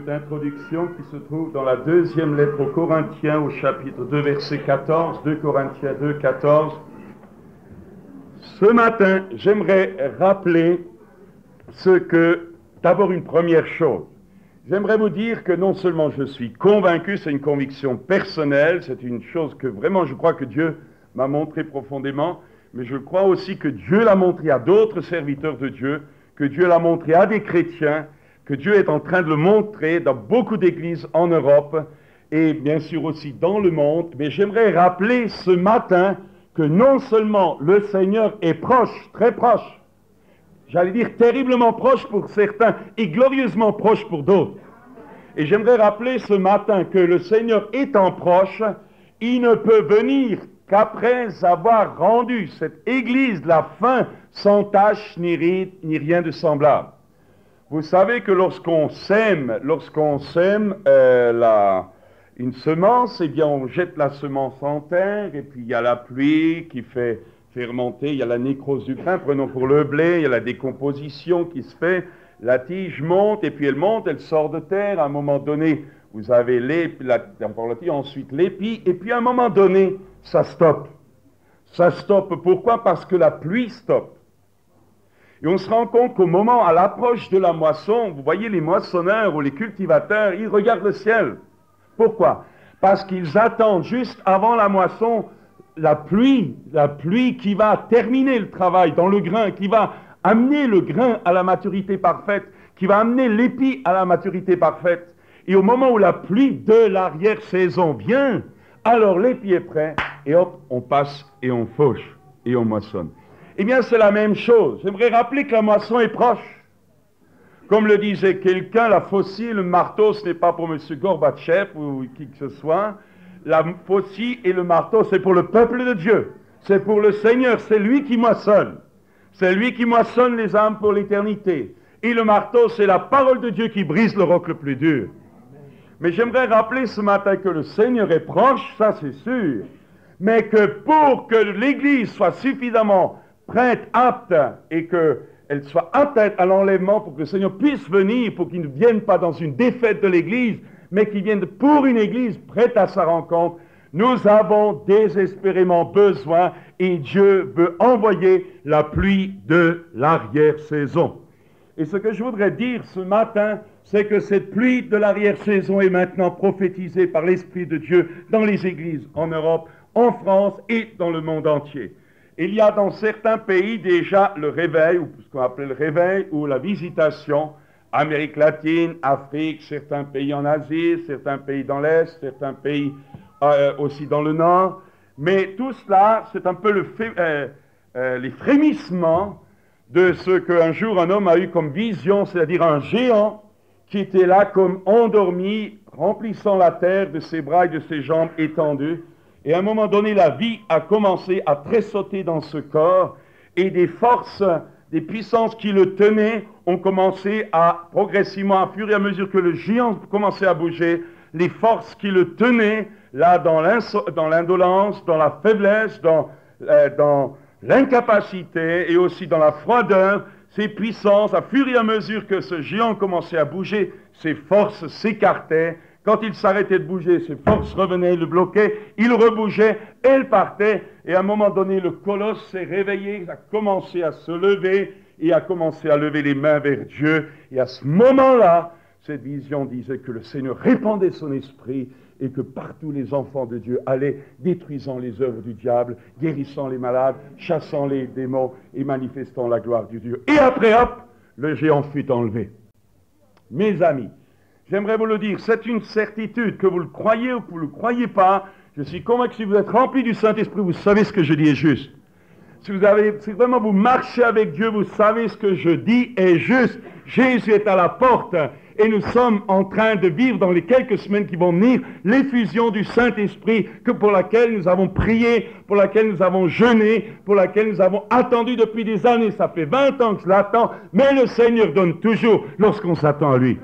d'introduction qui se trouve dans la deuxième lettre aux Corinthiens au chapitre 2 verset 14, 2 Corinthiens 2, 14. Ce matin, j'aimerais rappeler d'abord une première chose. J'aimerais vous dire que non seulement je suis convaincu, c'est une conviction personnelle, c'est une chose que vraiment je crois que Dieu m'a montré profondément, mais je crois aussi que Dieu l'a montré à d'autres serviteurs de Dieu, que Dieu l'a montré à des chrétiens, que Dieu est en train de le montrer dans beaucoup d'églises en Europe et bien sûr aussi dans le monde. Mais j'aimerais rappeler ce matin que non seulement le Seigneur est proche, très proche, j'allais dire terriblement proche pour certains et glorieusement proche pour d'autres. Et j'aimerais rappeler ce matin que le Seigneur étant proche, il ne peut venir qu'après avoir rendu cette Église la fin sans tache ni ride, ni rien de semblable. Vous savez que lorsqu'on sème une semence, eh bien on jette la semence en terre, et puis il y a la pluie qui fait remonter, il y a la nécrose du grain, prenons pour le blé, il y a la décomposition qui se fait, la tige monte, et puis elle monte, elle sort de terre, à un moment donné, vous avez ensuite l'épi, et puis à un moment donné, ça stoppe. Ça stoppe, pourquoi? Parce que la pluie stoppe. Et on se rend compte qu'au moment, à l'approche de la moisson, vous voyez les moissonneurs ou les cultivateurs, ils regardent le ciel. Pourquoi? Parce qu'ils attendent juste avant la moisson la pluie qui va terminer le travail dans le grain, qui va amener le grain à la maturité parfaite, qui va amener l'épi à la maturité parfaite. Et au moment où la pluie de l'arrière-saison vient, alors l'épi est prêt, et hop, on passe et on fauche et on moissonne. Eh bien, c'est la même chose. J'aimerais rappeler que la moisson est proche. Comme le disait quelqu'un, la faucille, le marteau, ce n'est pas pour M. Gorbatchev ou qui que ce soit. La faucille et le marteau, c'est pour le peuple de Dieu. C'est pour le Seigneur. C'est lui qui moissonne. C'est lui qui moissonne les âmes pour l'éternité. Et le marteau, c'est la parole de Dieu qui brise le roc le plus dur. Mais j'aimerais rappeler ce matin que le Seigneur est proche, ça c'est sûr. Mais que pour que l'Église soit suffisamment prête, apte, et qu'elle soit apte à l'enlèvement pour que le Seigneur puisse venir, pour qu'il ne vienne pas dans une défaite de l'Église, mais qu'il vienne pour une Église prête à sa rencontre, nous avons désespérément besoin, et Dieu veut envoyer la pluie de l'arrière-saison. Et ce que je voudrais dire ce matin, c'est que cette pluie de l'arrière-saison est maintenant prophétisée par l'Esprit de Dieu dans les églises en Europe, en France et dans le monde entier. Il y a dans certains pays déjà le réveil, ou ce qu'on appelle le réveil, ou la visitation, Amérique latine, Afrique, certains pays en Asie, certains pays dans l'Est, certains pays aussi dans le Nord. Mais tout cela, c'est un peu les frémissements de ce qu'un jour un homme a eu comme vision, c'est-à-dire un géant qui était là comme endormi, remplissant la terre de ses bras et de ses jambes étendues. Et à un moment donné, la vie a commencé à tressauter dans ce corps, et des forces, des puissances qui le tenaient ont commencé à, progressivement, à fur et à mesure que le géant commençait à bouger, les forces qui le tenaient, là, dans l'indolence, dans la faiblesse, dans l'incapacité et aussi dans la froideur, ces puissances, à fur et à mesure que ce géant commençait à bouger, ces forces s'écartaient. Quand il s'arrêtait de bouger, ses forces revenaient, le bloquaient, il rebougeait, elle partait, et à un moment donné, le colosse s'est réveillé, a commencé à se lever, et a commencé à lever les mains vers Dieu, et à ce moment-là, cette vision disait que le Seigneur répandait son esprit, et que partout les enfants de Dieu allaient, détruisant les œuvres du diable, guérissant les malades, chassant les démons, et manifestant la gloire du Dieu. Et après, hop, le géant fut enlevé. Mes amis, j'aimerais vous le dire, c'est une certitude, que vous le croyez ou que vous ne le croyez pas. Je suis convaincu que si vous êtes rempli du Saint-Esprit, vous savez ce que je dis est juste. Si vraiment vous marchez avec Dieu, vous savez ce que je dis est juste. Jésus est à la porte et nous sommes en train de vivre dans les quelques semaines qui vont venir l'effusion du Saint-Esprit pour laquelle nous avons prié, pour laquelle nous avons jeûné, pour laquelle nous avons attendu depuis des années. Ça fait 20 ans que je l'attends, mais le Seigneur donne toujours lorsqu'on s'attend à lui.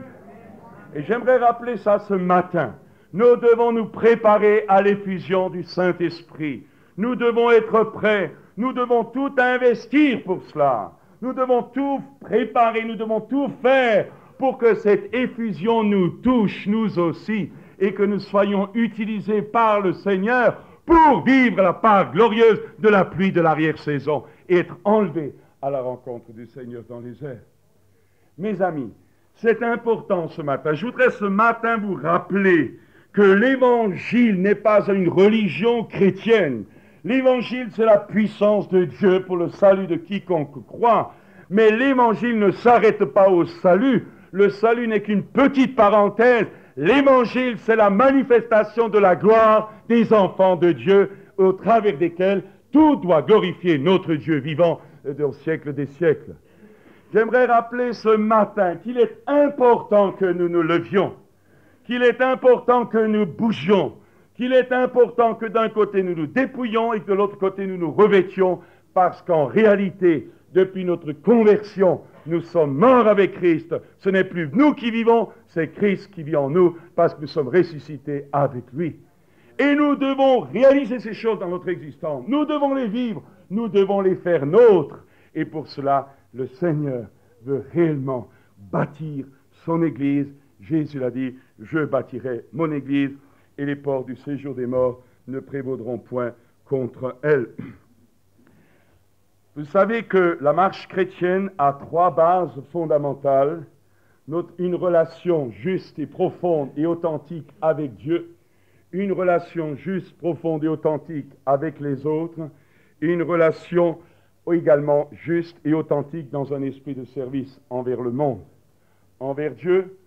Et j'aimerais rappeler ça ce matin. Nous devons nous préparer à l'effusion du Saint-Esprit. Nous devons être prêts. Nous devons tout investir pour cela. Nous devons tout préparer. Nous devons tout faire pour que cette effusion nous touche, nous aussi, et que nous soyons utilisés par le Seigneur pour vivre la part glorieuse de la pluie de l'arrière-saison et être enlevés à la rencontre du Seigneur dans les airs. Mes amis, c'est important ce matin. Je voudrais ce matin vous rappeler que l'Évangile n'est pas une religion chrétienne. L'Évangile, c'est la puissance de Dieu pour le salut de quiconque croit. Mais l'Évangile ne s'arrête pas au salut. Le salut n'est qu'une petite parenthèse. L'Évangile, c'est la manifestation de la gloire des enfants de Dieu, au travers desquels tout doit glorifier notre Dieu vivant au siècle des siècles. J'aimerais rappeler ce matin qu'il est important que nous nous levions, qu'il est important que nous bougions, qu'il est important que d'un côté nous nous dépouillions et que de l'autre côté nous nous revêtions, parce qu'en réalité, depuis notre conversion, nous sommes morts avec Christ. Ce n'est plus nous qui vivons, c'est Christ qui vit en nous, parce que nous sommes ressuscités avec lui. Et nous devons réaliser ces choses dans notre existence. Nous devons les vivre, nous devons les faire nôtres. Et pour cela, le Seigneur veut réellement bâtir son Église. Jésus l'a dit, je bâtirai mon Église et les portes du séjour des morts ne prévaudront point contre elle. Vous savez que la marche chrétienne a 3 bases fondamentales. Une relation juste et profonde et authentique avec Dieu, une relation juste, profonde et authentique avec les autres, et une relation également juste et authentique dans un esprit de service envers le monde, envers Dieu,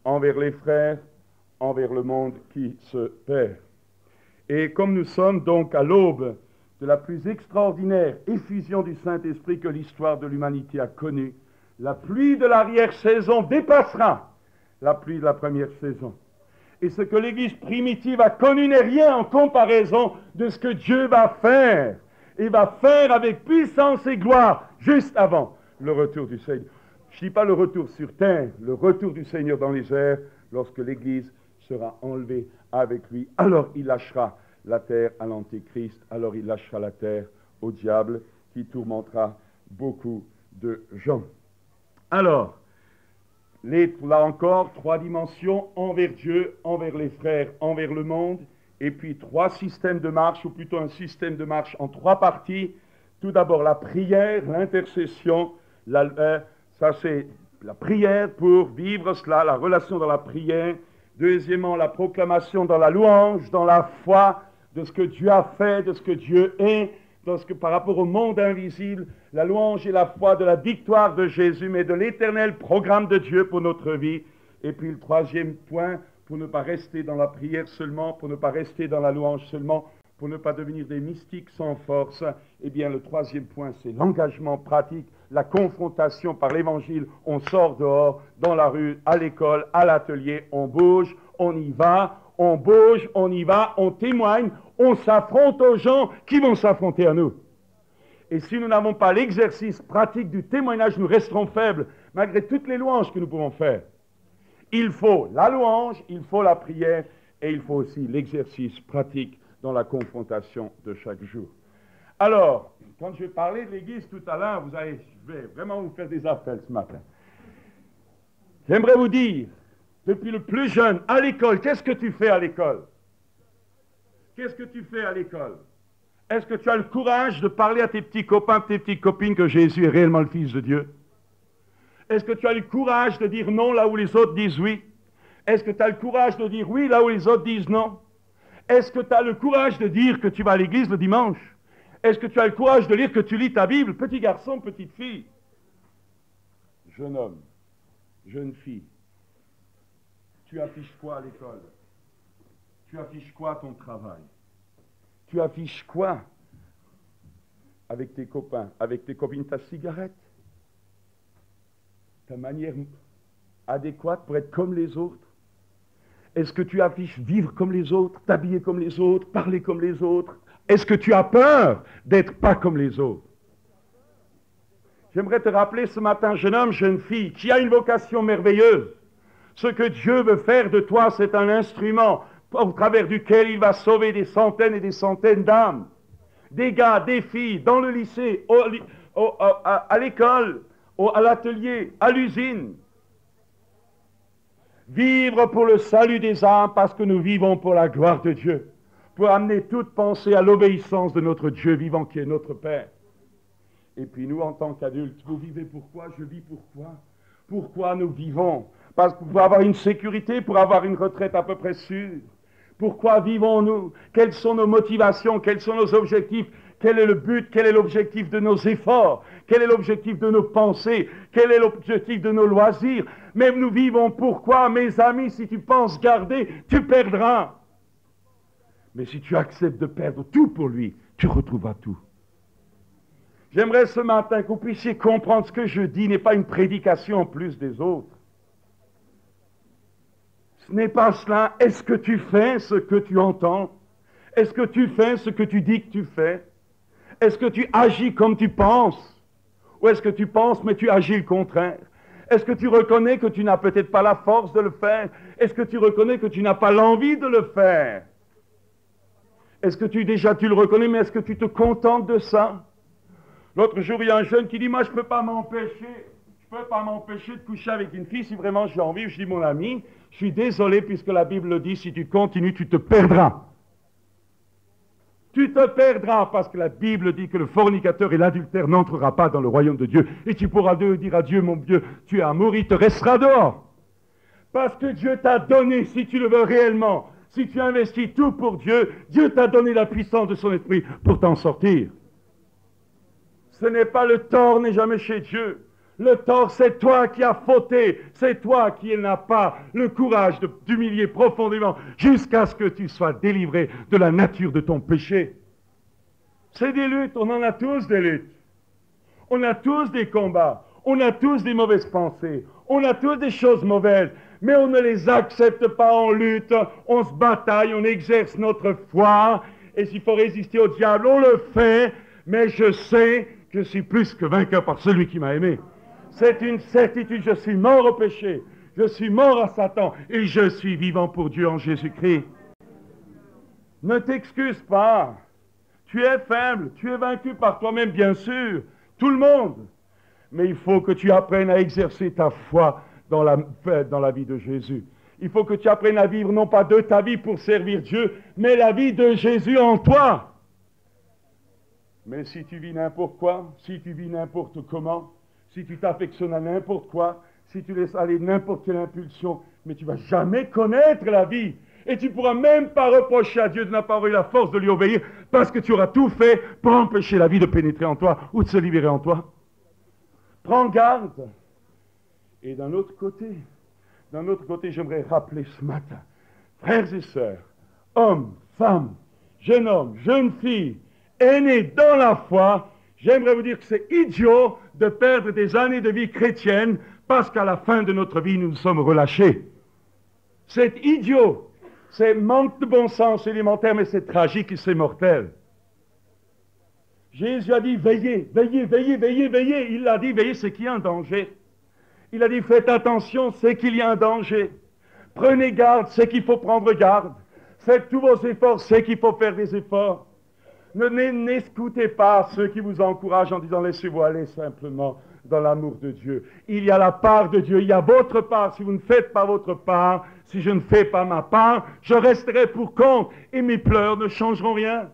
envers les frères, envers le monde qui se perd. Et comme nous sommes donc à l'aube de la plus extraordinaire effusion du Saint-Esprit que l'histoire de l'humanité a connue, la pluie de l'arrière-saison dépassera la pluie de la première saison. Et ce que l'Église primitive a connu n'est rien en comparaison de ce que Dieu va faire. Et va faire avec puissance et gloire juste avant le retour du Seigneur. Je ne dis pas le retour sur terre, le retour du Seigneur dans les airs, lorsque l'Église sera enlevée avec lui. Alors il lâchera la terre à l'Antéchrist, alors il lâchera la terre au diable qui tourmentera beaucoup de gens. Alors, là encore, 3 dimensions, envers Dieu, envers les frères, envers le monde, et puis 3 systèmes de marche, ou plutôt un système de marche en 3 parties. Tout d'abord la prière, l'intercession, ça c'est la prière pour vivre cela, la relation dans la prière. Deuxièmement, la proclamation dans la louange, dans la foi de ce que Dieu a fait, de ce que Dieu est, par rapport au monde invisible, la louange et la foi de la victoire de Jésus, mais de l'éternel programme de Dieu pour notre vie. Et puis le 3e point, pour ne pas rester dans la prière seulement, pour ne pas rester dans la louange seulement, pour ne pas devenir des mystiques sans force, eh bien le 3e point, c'est l'engagement pratique, la confrontation par l'Évangile. On sort dehors, dans la rue, à l'école, à l'atelier, on bouge, on y va, on bouge, on y va, on témoigne, on s'affronte aux gens qui vont s'affronter à nous. Et si nous n'avons pas l'exercice pratique du témoignage, nous resterons faibles, malgré toutes les louanges que nous pouvons faire. Il faut la louange, il faut la prière, et il faut aussi l'exercice pratique dans la confrontation de chaque jour. Alors, quand je vais parler de l'Église tout à l'heure, je vais vraiment vous faire des appels ce matin. J'aimerais vous dire, depuis le plus jeune, à l'école, qu'est-ce que tu fais à l'école? Qu'est-ce que tu fais à l'école? Est-ce que tu as le courage de parler à tes petits copains, tes petites copines que Jésus est réellement le Fils de Dieu? Est-ce que tu as le courage de dire non là où les autres disent oui? Est-ce que tu as le courage de dire oui là où les autres disent non? Est-ce que tu as le courage de dire que tu vas à l'église le dimanche? Est-ce que tu as le courage de lire que tu lis ta Bible? Petit garçon, petite fille, jeune homme, jeune fille, tu affiches quoi à l'école? Tu affiches quoi à ton travail? Tu affiches quoi avec tes copains, avec tes copines? Ta cigarette? Ta manière adéquate pour être comme les autres? Est-ce que tu affiches vivre comme les autres, t'habiller comme les autres, parler comme les autres? Est-ce que tu as peur d'être pas comme les autres? J'aimerais te rappeler ce matin, jeune homme, jeune fille, qui a une vocation merveilleuse. Ce que Dieu veut faire de toi, c'est un instrument au travers duquel il va sauver des centaines et des centaines d'âmes. Des gars, des filles, dans le lycée, à l'école, à l'atelier, à l'usine. Vivre pour le salut des âmes parce que nous vivons pour la gloire de Dieu, pour amener toute pensée à l'obéissance de notre Dieu vivant qui est notre Père. Et puis nous, en tant qu'adultes, vous vivez pourquoi? Je vis pourquoi? Pourquoi nous vivons? Parce que pour avoir une sécurité, pour avoir une retraite à peu près sûre. Pourquoi vivons-nous? Quelles sont nos motivations? Quels sont nos objectifs? Quel est le but? Quel est l'objectif de nos efforts? Quel est l'objectif de nos pensées? Quel est l'objectif de nos loisirs? Même nous vivons pourquoi? Mes amis, si tu penses garder, tu perdras. Mais si tu acceptes de perdre tout pour lui, tu retrouveras tout. J'aimerais ce matin que vous puissiez comprendre ce que je dis n'est pas une prédication en plus des autres. Ce n'est pas cela. Est-ce que tu fais ce que tu entends? Est-ce que tu fais ce que tu dis que tu fais? Est-ce que tu agis comme tu penses? Ou est-ce que tu penses mais tu agis le contraire? Est-ce que tu reconnais que tu n'as peut-être pas la force de le faire? Est-ce que tu reconnais que tu n'as pas l'envie de le faire? Est-ce que tu le reconnais, mais est-ce que tu te contentes de ça? L'autre jour, il y a un jeune qui dit, moi je ne peux pas m'empêcher de coucher avec une fille si vraiment j'ai envie. Je dis, mon ami, je suis désolé puisque la Bible le dit, si tu continues, tu te perdras. Tu te perdras parce que la Bible dit que le fornicateur et l'adultère n'entrera pas dans le royaume de Dieu. Et tu pourras dire à Dieu, mon Dieu, tu es amour, il te restera dehors. Parce que Dieu t'a donné, si tu le veux réellement, si tu investis tout pour Dieu, Dieu t'a donné la puissance de son esprit pour t'en sortir. Ce n'est pas le tort, n'est jamais chez Dieu. Le tort, c'est toi qui as fauté. C'est toi qui n'as pas le courage d'humilier profondément jusqu'à ce que tu sois délivré de la nature de ton péché. C'est des luttes, on en a tous des luttes. On a tous des combats. On a tous des mauvaises pensées. On a tous des choses mauvaises. Mais on ne les accepte pas en lutte. On se bataille, on exerce notre foi. Et s'il faut résister au diable, on le fait. Mais je sais que je suis plus que vainqueur par celui qui m'a aimé. C'est une certitude, je suis mort au péché, je suis mort à Satan et je suis vivant pour Dieu en Jésus-Christ. Ne t'excuse pas, tu es faible, tu es vaincu par toi-même bien sûr, tout le monde. Mais il faut que tu apprennes à exercer ta foi dans la vie de Jésus. Il faut que tu apprennes à vivre non pas de ta vie pour servir Dieu, mais la vie de Jésus en toi. Mais si tu vis n'importe quoi, si tu vis n'importe comment, si tu t'affectionnes à n'importe quoi, si tu laisses aller n'importe quelle impulsion, mais tu ne vas jamais connaître la vie. Et tu ne pourras même pas reprocher à Dieu de n'avoir pas eu la force de lui obéir, parce que tu auras tout fait pour empêcher la vie de pénétrer en toi ou de se libérer en toi. Prends garde. Et d'un autre côté, j'aimerais rappeler ce matin, frères et sœurs, hommes, femmes, jeune fille, aînés dans la foi, j'aimerais vous dire que c'est idiot de perdre des années de vie chrétienne parce qu'à la fin de notre vie, nous nous sommes relâchés. C'est idiot. C'est manque de bon sens élémentaire, mais c'est tragique et c'est mortel. Jésus a dit, veillez, veillez, veillez, veillez, veillez. Il a dit, veillez, c'est qu'il y a un danger. Il a dit, faites attention, c'est qu'il y a un danger. Prenez garde, c'est qu'il faut prendre garde. Faites tous vos efforts, c'est qu'il faut faire des efforts. N'écoutez pas ceux qui vous encouragent en disant, laissez-vous aller simplement dans l'amour de Dieu. Il y a la part de Dieu, il y a votre part. Si vous ne faites pas votre part, si je ne fais pas ma part, je resterai pour compte et mes pleurs ne changeront rien.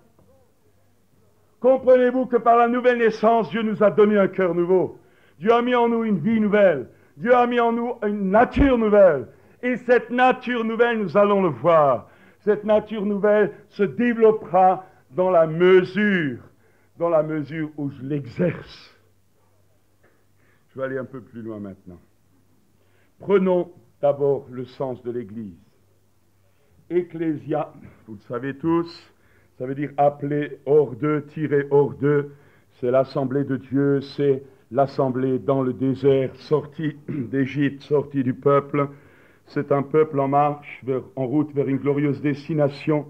Comprenez-vous que par la nouvelle naissance, Dieu nous a donné un cœur nouveau. Dieu a mis en nous une vie nouvelle. Dieu a mis en nous une nature nouvelle. Et cette nature nouvelle, nous allons le voir. Cette nature nouvelle se développera dans la mesure où je l'exerce. Je vais aller un peu plus loin maintenant. Prenons d'abord le sens de l'Église. Ecclésia, vous le savez tous, ça veut dire appelé hors d'eux, tiré hors d'eux. C'est l'assemblée de Dieu, c'est l'assemblée dans le désert, sortie d'Égypte, sortie du peuple. C'est un peuple en marche, en route vers une glorieuse destination.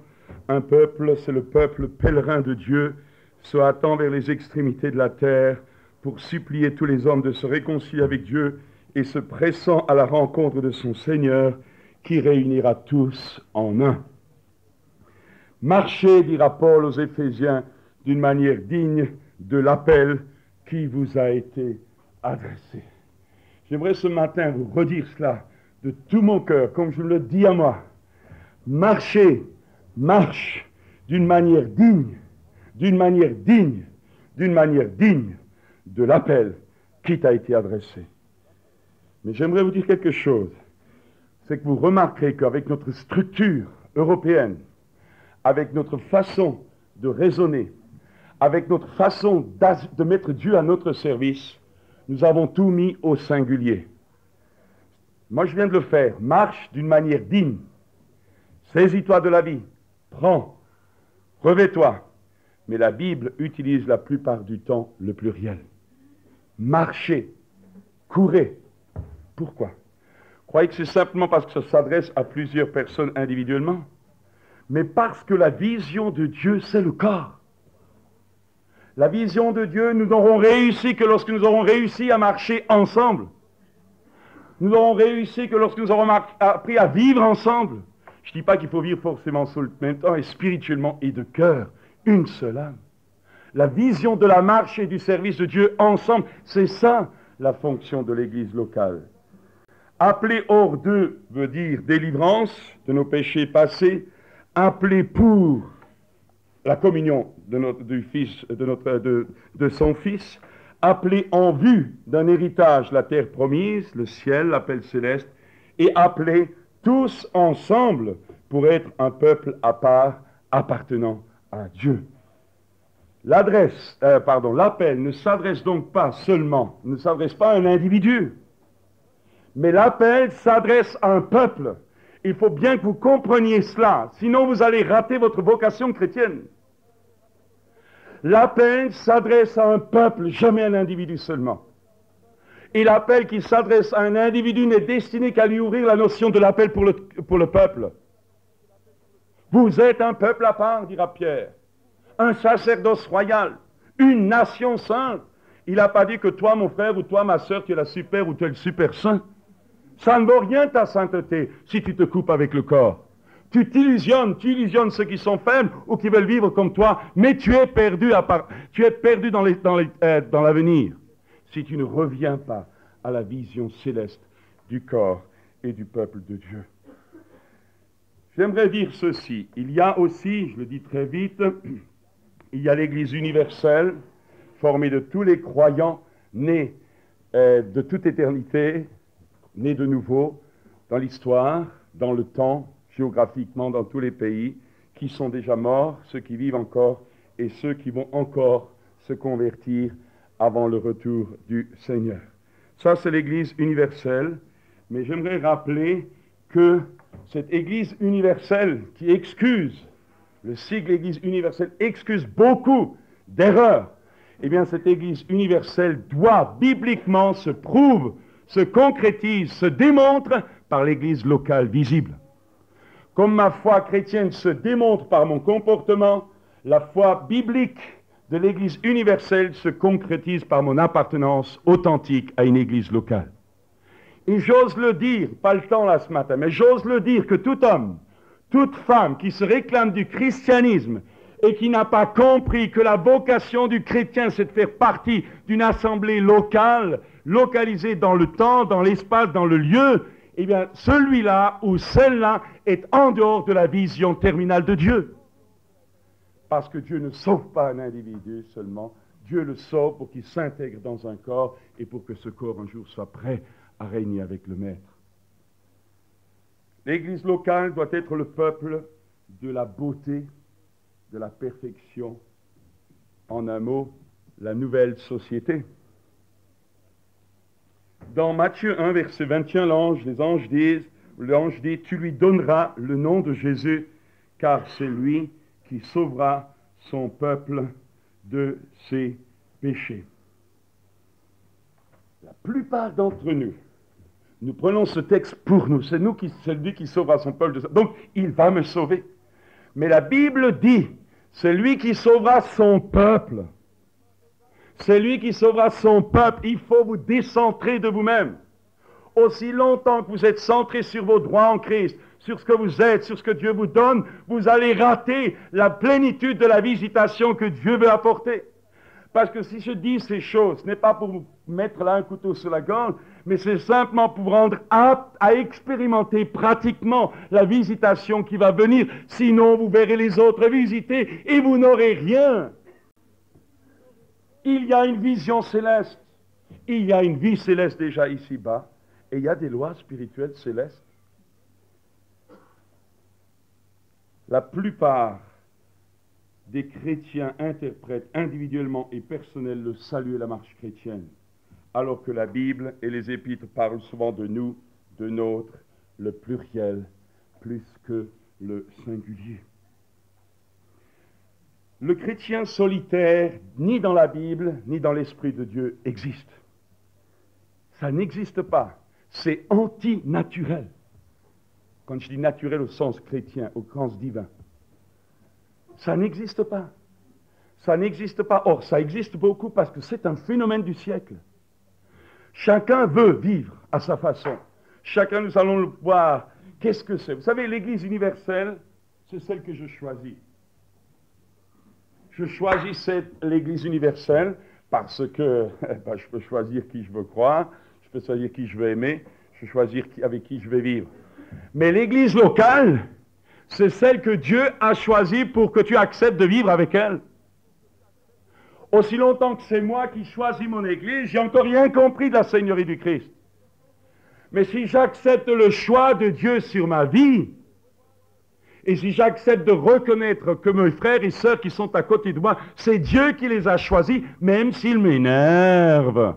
Un peuple, c'est le peuple pèlerin de Dieu, se hâtant vers les extrémités de la terre pour supplier tous les hommes de se réconcilier avec Dieu et se pressant à la rencontre de son Seigneur qui réunira tous en un. Marchez, dira Paul aux Éphésiens, d'une manière digne de l'appel qui vous a été adressé. J'aimerais ce matin vous redire cela de tout mon cœur, comme je le dis à moi, marche d'une manière digne, d'une manière digne, d'une manière digne de l'appel qui t'a été adressé. Mais j'aimerais vous dire quelque chose, c'est que vous remarquerez qu'avec notre structure européenne, avec notre façon de raisonner, avec notre façon de mettre Dieu à notre service, nous avons tout mis au singulier. Moi, je viens de le faire. Marche d'une manière digne. Saisis-toi de la vie. Prends. Revêt-toi. Mais la Bible utilise la plupart du temps le pluriel. Marchez. Courez. Pourquoi? Croyez que c'est simplement parce que ça s'adresse à plusieurs personnes individuellement? Mais parce que la vision de Dieu, c'est le corps. La vision de Dieu, nous n'aurons réussi que lorsque nous aurons réussi à marcher ensemble. Nous n'aurons réussi que lorsque nous aurons appris à vivre ensemble. Je ne dis pas qu'il faut vivre forcément sur le même temps, et spirituellement et de cœur, une seule âme. La vision de la marche et du service de Dieu ensemble, c'est ça la fonction de l'Église locale. Appeler hors d'eux veut dire délivrance de nos péchés passés, appeler pour la communion de son Fils, appeler en vue d'un héritage la terre promise, le ciel, l'appel céleste, et appeler tous ensemble pour être un peuple à part appartenant à Dieu. L'appel ne s'adresse donc pas seulement, ne s'adresse pas à un individu, mais l'appel s'adresse à un peuple. Il faut bien que vous compreniez cela, sinon vous allez rater votre vocation chrétienne. L'appel s'adresse à un peuple, jamais à un individu seulement. Et l'appel qui s'adresse à un individu n'est destiné qu'à lui ouvrir la notion de l'appel pour le peuple. Vous êtes un peuple à part, dira Pierre, un sacerdoce royal, une nation sainte. Il n'a pas dit que toi, mon frère, ou toi, ma sœur, tu es la super ou tu es le super saint. Ça ne vaut rien ta sainteté si tu te coupes avec le corps. Tu illusionnes ceux qui sont faibles ou qui veulent vivre comme toi, mais tu es perdu dans l'avenir si tu ne reviens pas à la vision céleste du corps et du peuple de Dieu. J'aimerais dire ceci. Il y a aussi, je le dis très vite, il y a l'Église universelle, formée de tous les croyants nés de toute éternité, nés de nouveau dans l'histoire, dans le temps, géographiquement dans tous les pays, qui sont déjà morts, ceux qui vivent encore, et ceux qui vont encore se convertir avant le retour du Seigneur. Ça, c'est l'Église universelle, mais j'aimerais rappeler que cette Église universelle qui excuse, le sigle Église universelle excuse beaucoup d'erreurs, eh bien cette Église universelle doit bibliquement se prouve, se concrétise, se démontre par l'Église locale visible. Comme ma foi chrétienne se démontre par mon comportement, la foi biblique de l'Église universelle se concrétise par mon appartenance authentique à une Église locale. Et j'ose le dire, pas le temps là ce matin, mais j'ose le dire que tout homme, toute femme qui se réclame du christianisme et qui n'a pas compris que la vocation du chrétien c'est de faire partie d'une assemblée locale, localisée dans le temps, dans l'espace, dans le lieu, eh bien, celui-là ou celle-là est en dehors de la vision terminale de Dieu. Parce que Dieu ne sauve pas un individu seulement, Dieu le sauve pour qu'il s'intègre dans un corps et pour que ce corps un jour soit prêt à régner avec le Maître. L'Église locale doit être le peuple de la beauté, de la perfection. En un mot, la nouvelle société. Dans Matthieu 1, verset 21, l'ange dit, tu lui donneras le nom de Jésus, car c'est lui qui sauvera son peuple de ses péchés. La plupart d'entre nous, nous prenons ce texte pour nous. C'est lui qui sauvera son peuple. Donc, il va me sauver. Mais la Bible dit, c'est lui qui sauvera son peuple. C'est lui qui sauvera son peuple. Il faut vous décentrer de vous-même. Aussi longtemps que vous êtes centré sur vos droits en Christ, sur ce que vous êtes, sur ce que Dieu vous donne, vous allez rater la plénitude de la visitation que Dieu veut apporter. Parce que si je dis ces choses, ce n'est pas pour vous mettre là un couteau sur la gorge, mais c'est simplement pour rendre apte à expérimenter pratiquement la visitation qui va venir. Sinon, vous verrez les autres visiter et vous n'aurez rien. Il y a une vision céleste. Il y a une vie céleste déjà ici-bas. Et il y a des lois spirituelles célestes. La plupart des chrétiens interprètent individuellement et personnellement le salut et la marche chrétienne, alors que la Bible et les épîtres parlent souvent de nous, de nôtre, le pluriel, plus que le singulier. Le chrétien solitaire, ni dans la Bible, ni dans l'Esprit de Dieu, existe. Ça n'existe pas. C'est antinaturel. Quand je dis naturel au sens chrétien, au sens divin. Ça n'existe pas. Ça n'existe pas. Or, ça existe beaucoup parce que c'est un phénomène du siècle. Chacun veut vivre à sa façon. Chacun, nous allons le voir. Qu'est-ce que c'est? Vous savez, l'Église universelle, c'est celle que je choisis. Je choisis l'Église universelle parce que je peux choisir qui je veux croire, je peux choisir qui je veux aimer, je peux choisir avec qui je vais vivre. Mais l'Église locale, c'est celle que Dieu a choisie pour que tu acceptes de vivre avec elle. Aussi longtemps que c'est moi qui choisis mon Église, j'ai encore rien compris de la Seigneurie du Christ. Mais si j'accepte le choix de Dieu sur ma vie, et si j'accepte de reconnaître que mes frères et sœurs qui sont à côté de moi, c'est Dieu qui les a choisis, même s'ils m'énervent.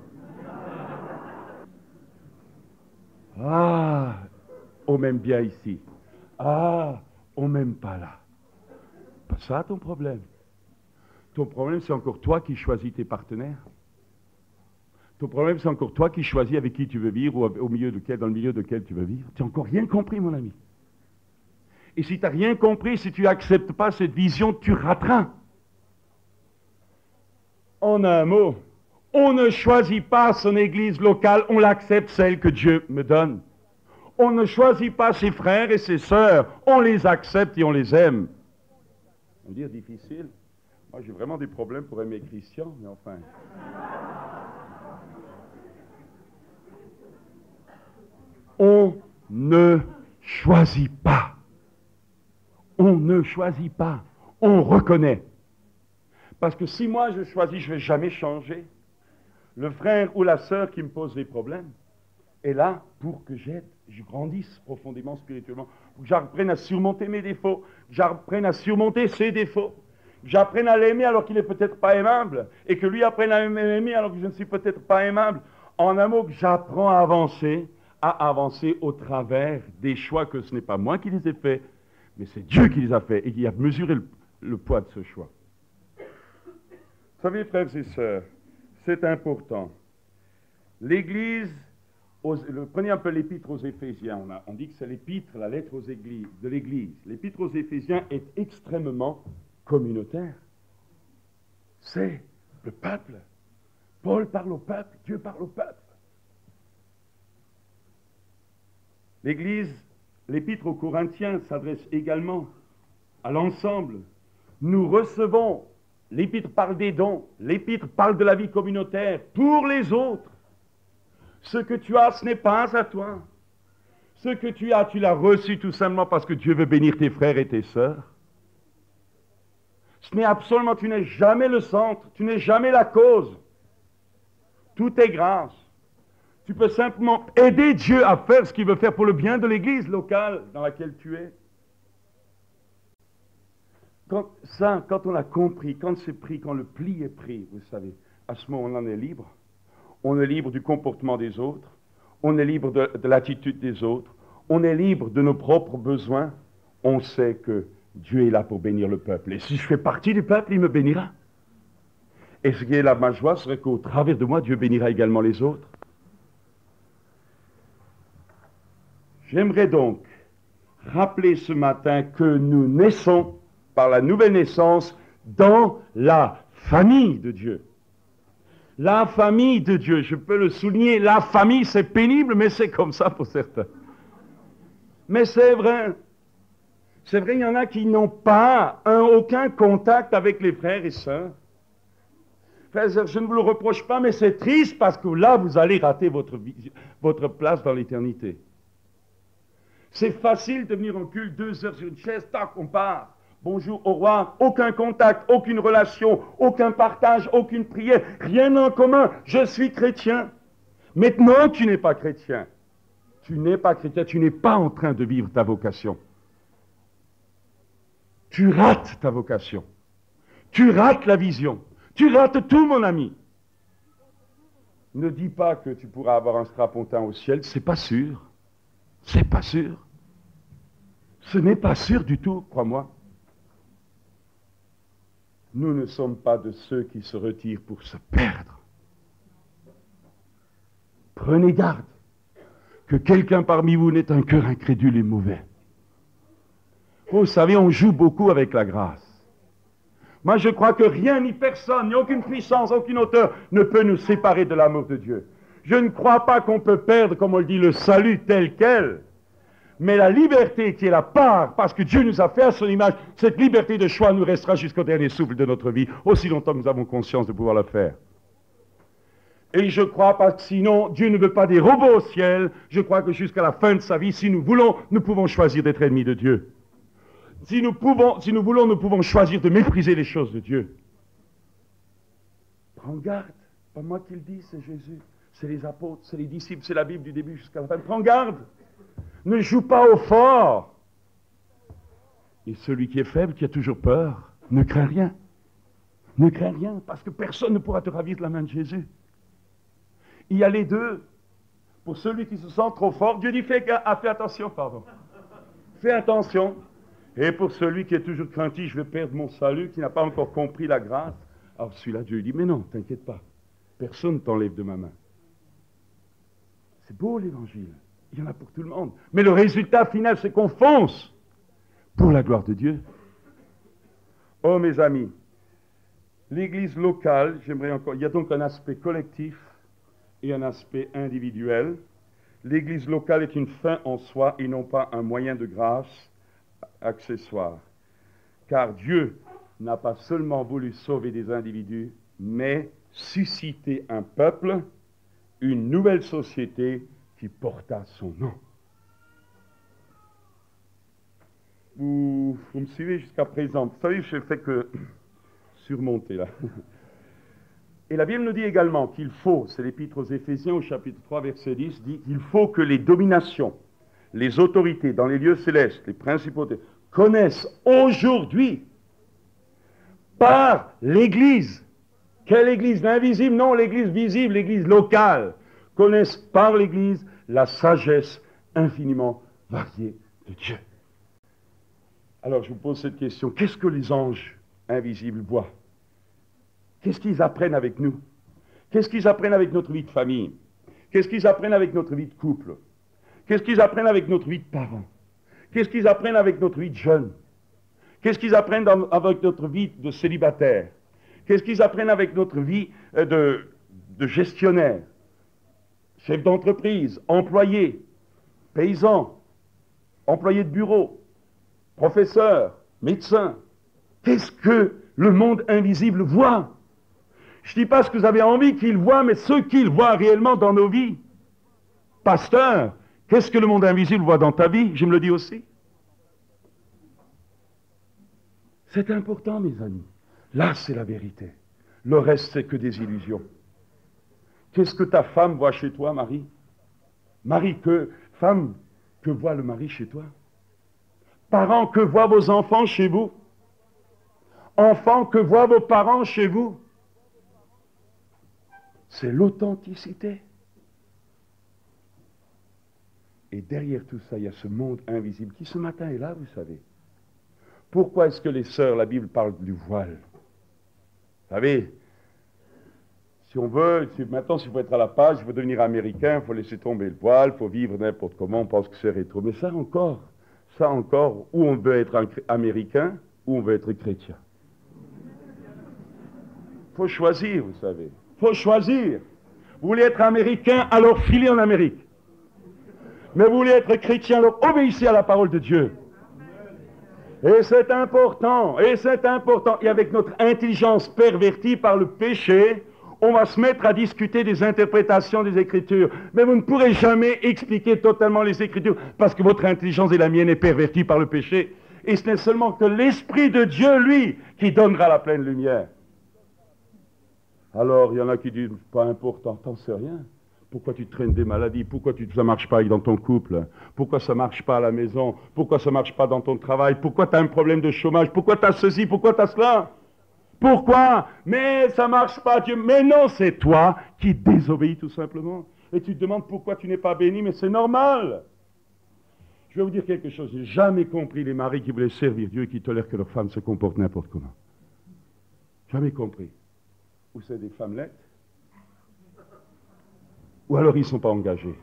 Ah, on m'aime bien ici. Ah, on m'aime pas là. Pas ça ton problème. Ton problème, c'est encore toi qui choisis tes partenaires. Ton problème, c'est encore toi qui choisis avec qui tu veux vivre ou dans le milieu de quel tu veux vivre. Tu n'as encore rien compris, mon ami. Et si tu n'as rien compris, si tu n'acceptes pas cette vision, tu rateras. En un mot, on ne choisit pas son église locale, on l'accepte celle que Dieu me donne. On ne choisit pas ses frères et ses sœurs, on les accepte et on les aime. On va dire difficile. Moi, j'ai vraiment des problèmes pour aimer Christian, mais enfin. On ne choisit pas. On ne choisit pas. On reconnaît. Parce que si moi je choisis, je ne vais jamais changer. Le frère ou la sœur qui me pose des problèmes est là pour que je grandisse profondément spirituellement, pour que j'apprenne à surmonter mes défauts, que j'apprenne à surmonter ses défauts, que j'apprenne à l'aimer alors qu'il n'est peut-être pas aimable, et que lui apprenne à m'aimer alors que je ne suis peut-être pas aimable. En un mot, que j'apprends à avancer au travers des choix que ce n'est pas moi qui les ai faits, mais c'est Dieu qui les a faits et qui a mesuré le poids de ce choix. Vous savez, frères et sœurs, c'est important. L'Église, prenez un peu l'épître aux Éphésiens, on dit que c'est l'épître, la lettre de l'Église. L'épître aux Éphésiens est extrêmement communautaire. C'est le peuple. Paul parle au peuple, Dieu parle au peuple. L'Église, l'épître aux Corinthiens s'adresse également à l'ensemble. Nous recevons, l'épître parle des dons, l'épître parle de la vie communautaire pour les autres. Ce que tu as, ce n'est pas à toi. Ce que tu as, tu l'as reçu tout simplement parce que Dieu veut bénir tes frères et tes sœurs. Ce n'est absolument, tu n'es jamais le centre, tu n'es jamais la cause. Tout est grâce. Tu peux simplement aider Dieu à faire ce qu'il veut faire pour le bien de l'Église locale dans laquelle tu es. Quand on a compris, quand c'est pris, quand le pli est pris, vous savez, à ce moment-là, on est libre. On est libre du comportement des autres. On est libre de l'attitude des autres. On est libre de nos propres besoins. On sait que Dieu est là pour bénir le peuple. Et si je fais partie du peuple, il me bénira. Et ce qui est là, ma joie, serait qu'au travers de moi, Dieu bénira également les autres. J'aimerais donc rappeler ce matin que nous naissons par la nouvelle naissance dans la famille de Dieu. La famille de Dieu, je peux le souligner, la famille c'est pénible, mais c'est comme ça pour certains. Mais c'est vrai. C'est vrai, il y en a qui n'ont pas aucun contact avec les frères et sœurs. frères, je ne vous le reproche pas, mais c'est triste parce que là, vous allez rater votre place dans l'éternité. C'est facile de venir en culte 2 heures sur une chaise, tac, on part. Bonjour, au revoir, aucun contact, aucune relation, aucun partage, aucune prière, rien en commun. Je suis chrétien. Maintenant, tu n'es pas chrétien. Tu n'es pas chrétien, tu n'es pas en train de vivre ta vocation. Tu rates ta vocation. Tu rates la vision. Tu rates tout, mon ami. Ne dis pas que tu pourras avoir un strapontin au ciel, c'est pas sûr. C'est pas sûr. Ce n'est pas sûr du tout, crois-moi. Nous ne sommes pas de ceux qui se retirent pour se perdre. Prenez garde que quelqu'un parmi vous n'ait un cœur incrédule et mauvais. Vous savez, on joue beaucoup avec la grâce. Moi, je crois que rien ni personne, ni aucune puissance, aucune hauteur ne peut nous séparer de l'amour de Dieu. Je ne crois pas qu'on peut perdre, comme on le dit, le salut tel quel. Mais la liberté qui est la part, parce que Dieu nous a fait à son image, cette liberté de choix nous restera jusqu'au dernier souffle de notre vie, aussi longtemps que nous avons conscience de pouvoir le faire. Et je crois, parce que sinon, Dieu ne veut pas des robots au ciel, je crois que jusqu'à la fin de sa vie, si nous voulons, nous pouvons choisir d'être ennemis de Dieu. Si nous voulons, nous pouvons choisir de mépriser les choses de Dieu. Prends garde, pas moi qui le dis, c'est Jésus, c'est les apôtres, c'est les disciples, c'est la Bible du début jusqu'à la fin. Prends garde, ne joue pas au fort. Et celui qui est faible, qui a toujours peur, ne craint rien. Ne crains rien, parce que personne ne pourra te ravir de la main de Jésus. Il y a les deux. Pour celui qui se sent trop fort, Dieu dit fais attention, pardon. Fais attention. Et pour celui qui est toujours craintif, je vais perdre mon salut, qui n'a pas encore compris la grâce, alors celui-là, Dieu dit, mais non, t'inquiète pas, personne ne t'enlève de ma main. C'est beau l'évangile, il y en a pour tout le monde. Mais le résultat final, c'est qu'on fonce pour la gloire de Dieu. Oh mes amis, l'église locale, j'aimerais encore, il y a donc un aspect collectif et un aspect individuel. L'église locale est une fin en soi et non pas un moyen de grâce accessoire. Car Dieu n'a pas seulement voulu sauver des individus, mais susciter un peuple, une nouvelle société qui porta son nom. Vous me suivez jusqu'à présent. Vous savez, je ne fais que surmonter là. Et la Bible nous dit également qu'il faut, c'est l'Épître aux Éphésiens au chapitre 3 verset 10, dit qu'il faut que les dominations, les autorités dans les lieux célestes, les principautés, connaissent aujourd'hui par l'Église. Quelle Église? L'invisible? Non, l'Église visible, l'Église locale. Connaissent par l'Église la sagesse infiniment variée de Dieu. Alors je vous pose cette question. Qu'est-ce que les anges invisibles voient? Qu'est-ce qu'ils apprennent avec nous? Qu'est-ce qu'ils apprennent avec notre vie de famille? Qu'est-ce qu'ils apprennent avec notre vie de couple? Qu'est-ce qu'ils apprennent avec notre vie de parents? Qu'est-ce qu'ils apprennent avec notre vie de jeunes? Qu'est-ce qu'ils apprennent avec notre vie de célibataire? Qu'est-ce qu'ils apprennent avec notre vie de gestionnaire, chef d'entreprise, employé, paysan, employé de bureau, professeur, médecin? Qu'est-ce que le monde invisible voit? Je ne dis pas ce que vous avez envie qu'il voit, mais ce qu'il voit réellement dans nos vies. Pasteur, qu'est-ce que le monde invisible voit dans ta vie? Je me le dis aussi. C'est important, mes amis. Là, c'est la vérité. Le reste, c'est que des illusions. Qu'est-ce que ta femme voit chez toi, Marie? Femme, que voit le mari chez toi? Parents, que voient vos enfants chez vous? Enfants, que voient vos parents chez vous? C'est l'authenticité. Et derrière tout ça, il y a ce monde invisible qui ce matin est là, vous savez. Pourquoi est-ce que les sœurs, la Bible parle du voile? Vous savez, si on veut, maintenant, s'il faut être à la page, il faut devenir américain, il faut laisser tomber le voile, il faut vivre n'importe comment, on pense que c'est rétro. Mais ça encore, où on veut être américain, où on veut être chrétien. Il faut choisir, vous savez. Il faut choisir. Vous voulez être américain, alors filez en Amérique. Mais vous voulez être chrétien, alors obéissez à la parole de Dieu. Et c'est important, et c'est important. Et avec notre intelligence pervertie par le péché, on va se mettre à discuter des interprétations des Écritures. Mais vous ne pourrez jamais expliquer totalement les Écritures, parce que votre intelligence et la mienne est pervertie par le péché. Et ce n'est seulement que l'Esprit de Dieu, lui, qui donnera la pleine lumière. Alors, il y en a qui disent, pas important, t'en sais rien. Pourquoi tu traînes des maladies? Pourquoi ça ne marche pas dans ton couple? Pourquoi ça ne marche pas à la maison? Pourquoi ça ne marche pas dans ton travail? Pourquoi tu as un problème de chômage? Pourquoi tu as ceci? Pourquoi tu as cela? Pourquoi? Mais ça ne marche pas, Dieu. Mais non, c'est toi qui désobéis tout simplement. Et tu te demandes pourquoi tu n'es pas béni, mais c'est normal. Je vais vous dire quelque chose. Je n'ai jamais compris les maris qui voulaient servir Dieu et qui tolèrent que leur femme se comporte n'importe comment. Jamais compris. Ou c'est des femmelettes, ou alors ils ne sont pas engagés.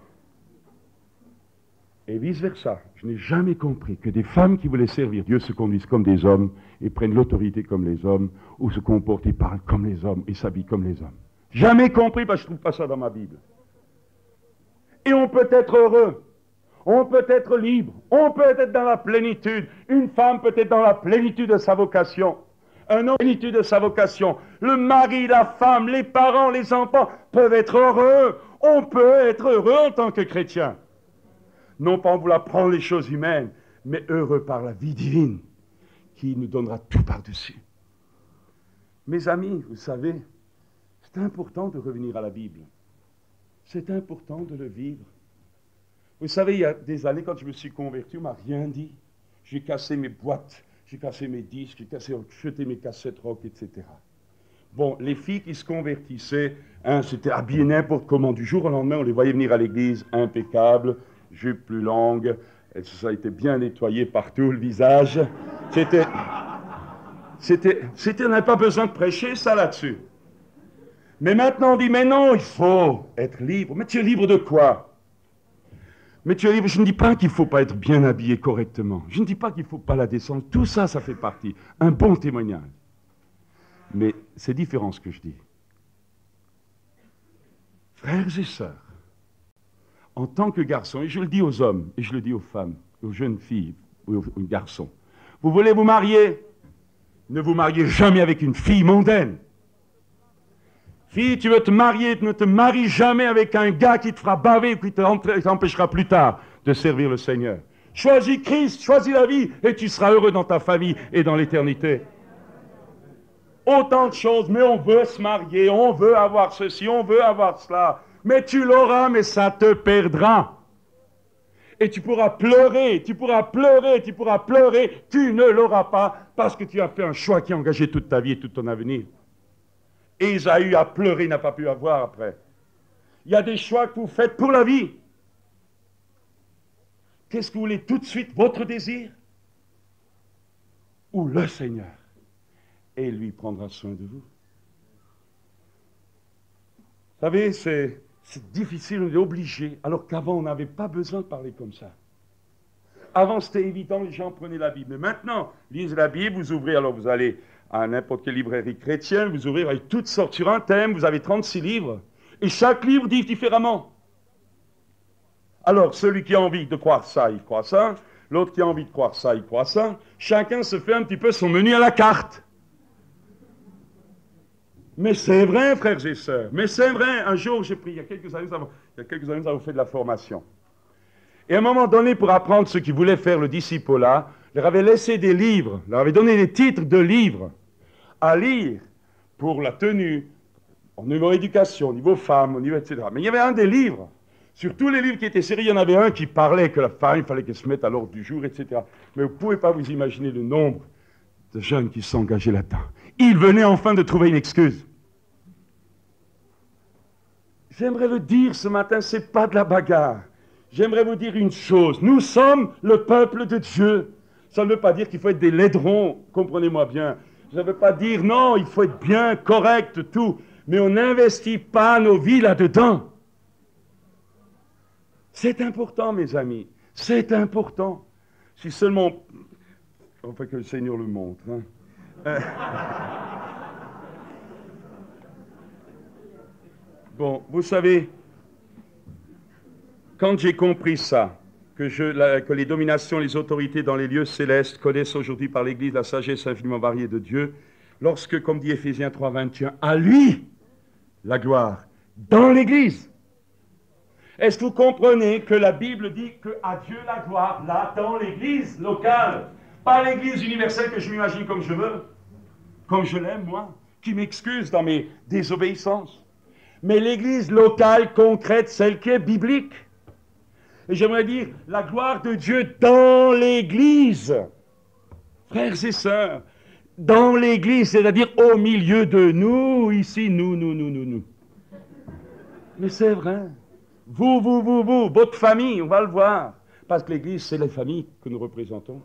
Et vice-versa. Je n'ai jamais compris que des femmes qui voulaient servir Dieu se conduisent comme des hommes et prennent l'autorité comme les hommes, ou se comportent et parlent comme les hommes et s'habillent comme les hommes. Jamais compris parce que je ne trouve pas ça dans ma Bible. Et on peut être heureux, on peut être libre, on peut être dans la plénitude. Une femme peut être dans la plénitude de sa vocation. Un homme plénitude de sa vocation. Le mari, la femme, les parents, les enfants peuvent être heureux. On peut être heureux en tant que chrétien. Non pas en voulant prendre les choses humaines, mais heureux par la vie divine qui nous donnera tout par-dessus. Mes amis, vous savez, c'est important de revenir à la Bible. C'est important de le vivre. Vous savez, il y a des années, quand je me suis converti, on ne m'a rien dit. J'ai cassé mes boîtes, j'ai cassé mes disques, j'ai jeté mes cassettes rock, etc. Bon, les filles qui se convertissaient, c'était habillées n'importe comment. Du jour au lendemain, on les voyait venir à l'église, impeccables, jupe plus longue, et ça a été bien nettoyé partout, le visage. On n'avait pas besoin de prêcher ça là-dessus. Mais maintenant, on dit, mais non, il faut être libre. Mais tu es libre de quoi? Mais tu es libre, je ne dis pas qu'il ne faut pas être bien habillé correctement. Je ne dis pas qu'il ne faut pas la descendre. Tout ça, ça fait partie. Un bon témoignage. Mais c'est différent ce que je dis. Frères et sœurs, en tant que garçon, et je le dis aux hommes, et je le dis aux femmes, aux jeunes filles, aux garçons, vous voulez vous marier? Ne vous mariez jamais avec une fille mondaine. Fille, tu veux te marier, ne te marie jamais avec un gars qui te fera baver et qui t'empêchera plus tard de servir le Seigneur. Choisis Christ, choisis la vie, et tu seras heureux dans ta famille et dans l'éternité. Autant de choses, mais on veut se marier, on veut avoir ceci, on veut avoir cela. Mais tu l'auras, mais ça te perdra. Et tu pourras pleurer, tu pourras pleurer, tu pourras pleurer, tu ne l'auras pas parce que tu as fait un choix qui a engagé toute ta vie et tout ton avenir. Ésaü a pleuré, il n'a pas pu avoir après. Il y a des choix que vous faites pour la vie. Qu'est-ce que vous voulez tout de suite? Votre désir? Ou le Seigneur? Et lui prendra soin de vous. Vous savez, c'est difficile, on est obligé, alors qu'avant, on n'avait pas besoin de parler comme ça. Avant, c'était évident, les gens prenaient la Bible. Mais maintenant, lisez la Bible, vous ouvrez, alors vous allez à n'importe quelle librairie chrétienne, vous ouvrez avec toutes sortes sur un thème, vous avez 36 livres, et chaque livre dit différemment. Alors, celui qui a envie de croire ça, il croit ça, l'autre qui a envie de croire ça, il croit ça. Chacun se fait un petit peu son menu à la carte. Mais c'est vrai, frères et sœurs, mais c'est vrai. Un jour, j'ai pris, il y a quelques années, nous avons fait de la formation. Et à un moment donné, pour apprendre ceux qui voulaient faire le discipolat, leur avait laissé des livres, leur avait donné des titres de livres à lire pour la tenue, au niveau éducation, au niveau femme, au niveau etc. Mais il y avait un des livres, sur tous les livres qui étaient serrés, il y en avait un qui parlait que la femme, il fallait qu'elle se mette à l'ordre du jour, etc. Mais vous ne pouvez pas vous imaginer le nombre de jeunes qui s'engageaient là-dedans. Ils venaient enfin de trouver une excuse. J'aimerais le dire ce matin, ce n'est pas de la bagarre. J'aimerais vous dire une chose. Nous sommes le peuple de Dieu. Ça ne veut pas dire qu'il faut être des laidrons, comprenez-moi bien. Ça ne veut pas dire, non, il faut être bien, correct, tout. Mais on n'investit pas nos vies là-dedans. C'est important, mes amis. C'est important. Si seulement... Enfin, que le Seigneur le montre. Hein. Bon, vous savez, quand j'ai compris ça, que les dominations, les autorités dans les lieux célestes connaissent aujourd'hui par l'Église la sagesse infiniment variée de Dieu, lorsque, comme dit Éphésiens 3, 21, à lui la gloire dans l'Église. Est-ce que vous comprenez que la Bible dit qu'à Dieu la gloire, là, dans l'Église locale, pas l'Église universelle que je m'imagine comme je veux, comme je l'aime, moi, qui m'excuse dans mes désobéissances, mais l'Église locale, concrète, celle qui est biblique. Et j'aimerais dire, la gloire de Dieu dans l'Église, frères et sœurs, dans l'Église, c'est-à-dire au milieu de nous, ici, nous. Mais c'est vrai. Vous, votre famille, on va le voir. Parce que l'Église, c'est les familles que nous représentons.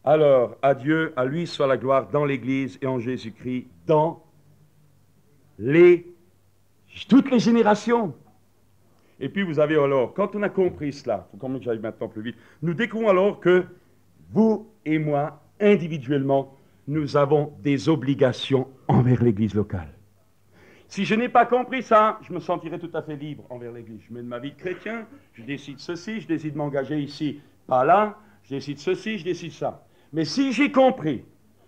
Alors, à Dieu, à lui soit la gloire dans l'Église et en Jésus-Christ, dans toutes les générations. Et puis vous avez alors, quand on a compris cela, il faut quand même que j'aille maintenant plus vite, nous découvrons alors que vous et moi, individuellement, nous avons des obligations envers l'Église locale. Si je n'ai pas compris ça, je me sentirai tout à fait libre envers l'Église. Je mène ma vie de chrétien, je décide ceci, je décide de m'engager ici, pas là, je décide ceci, je décide ça. Mais si j'ai compris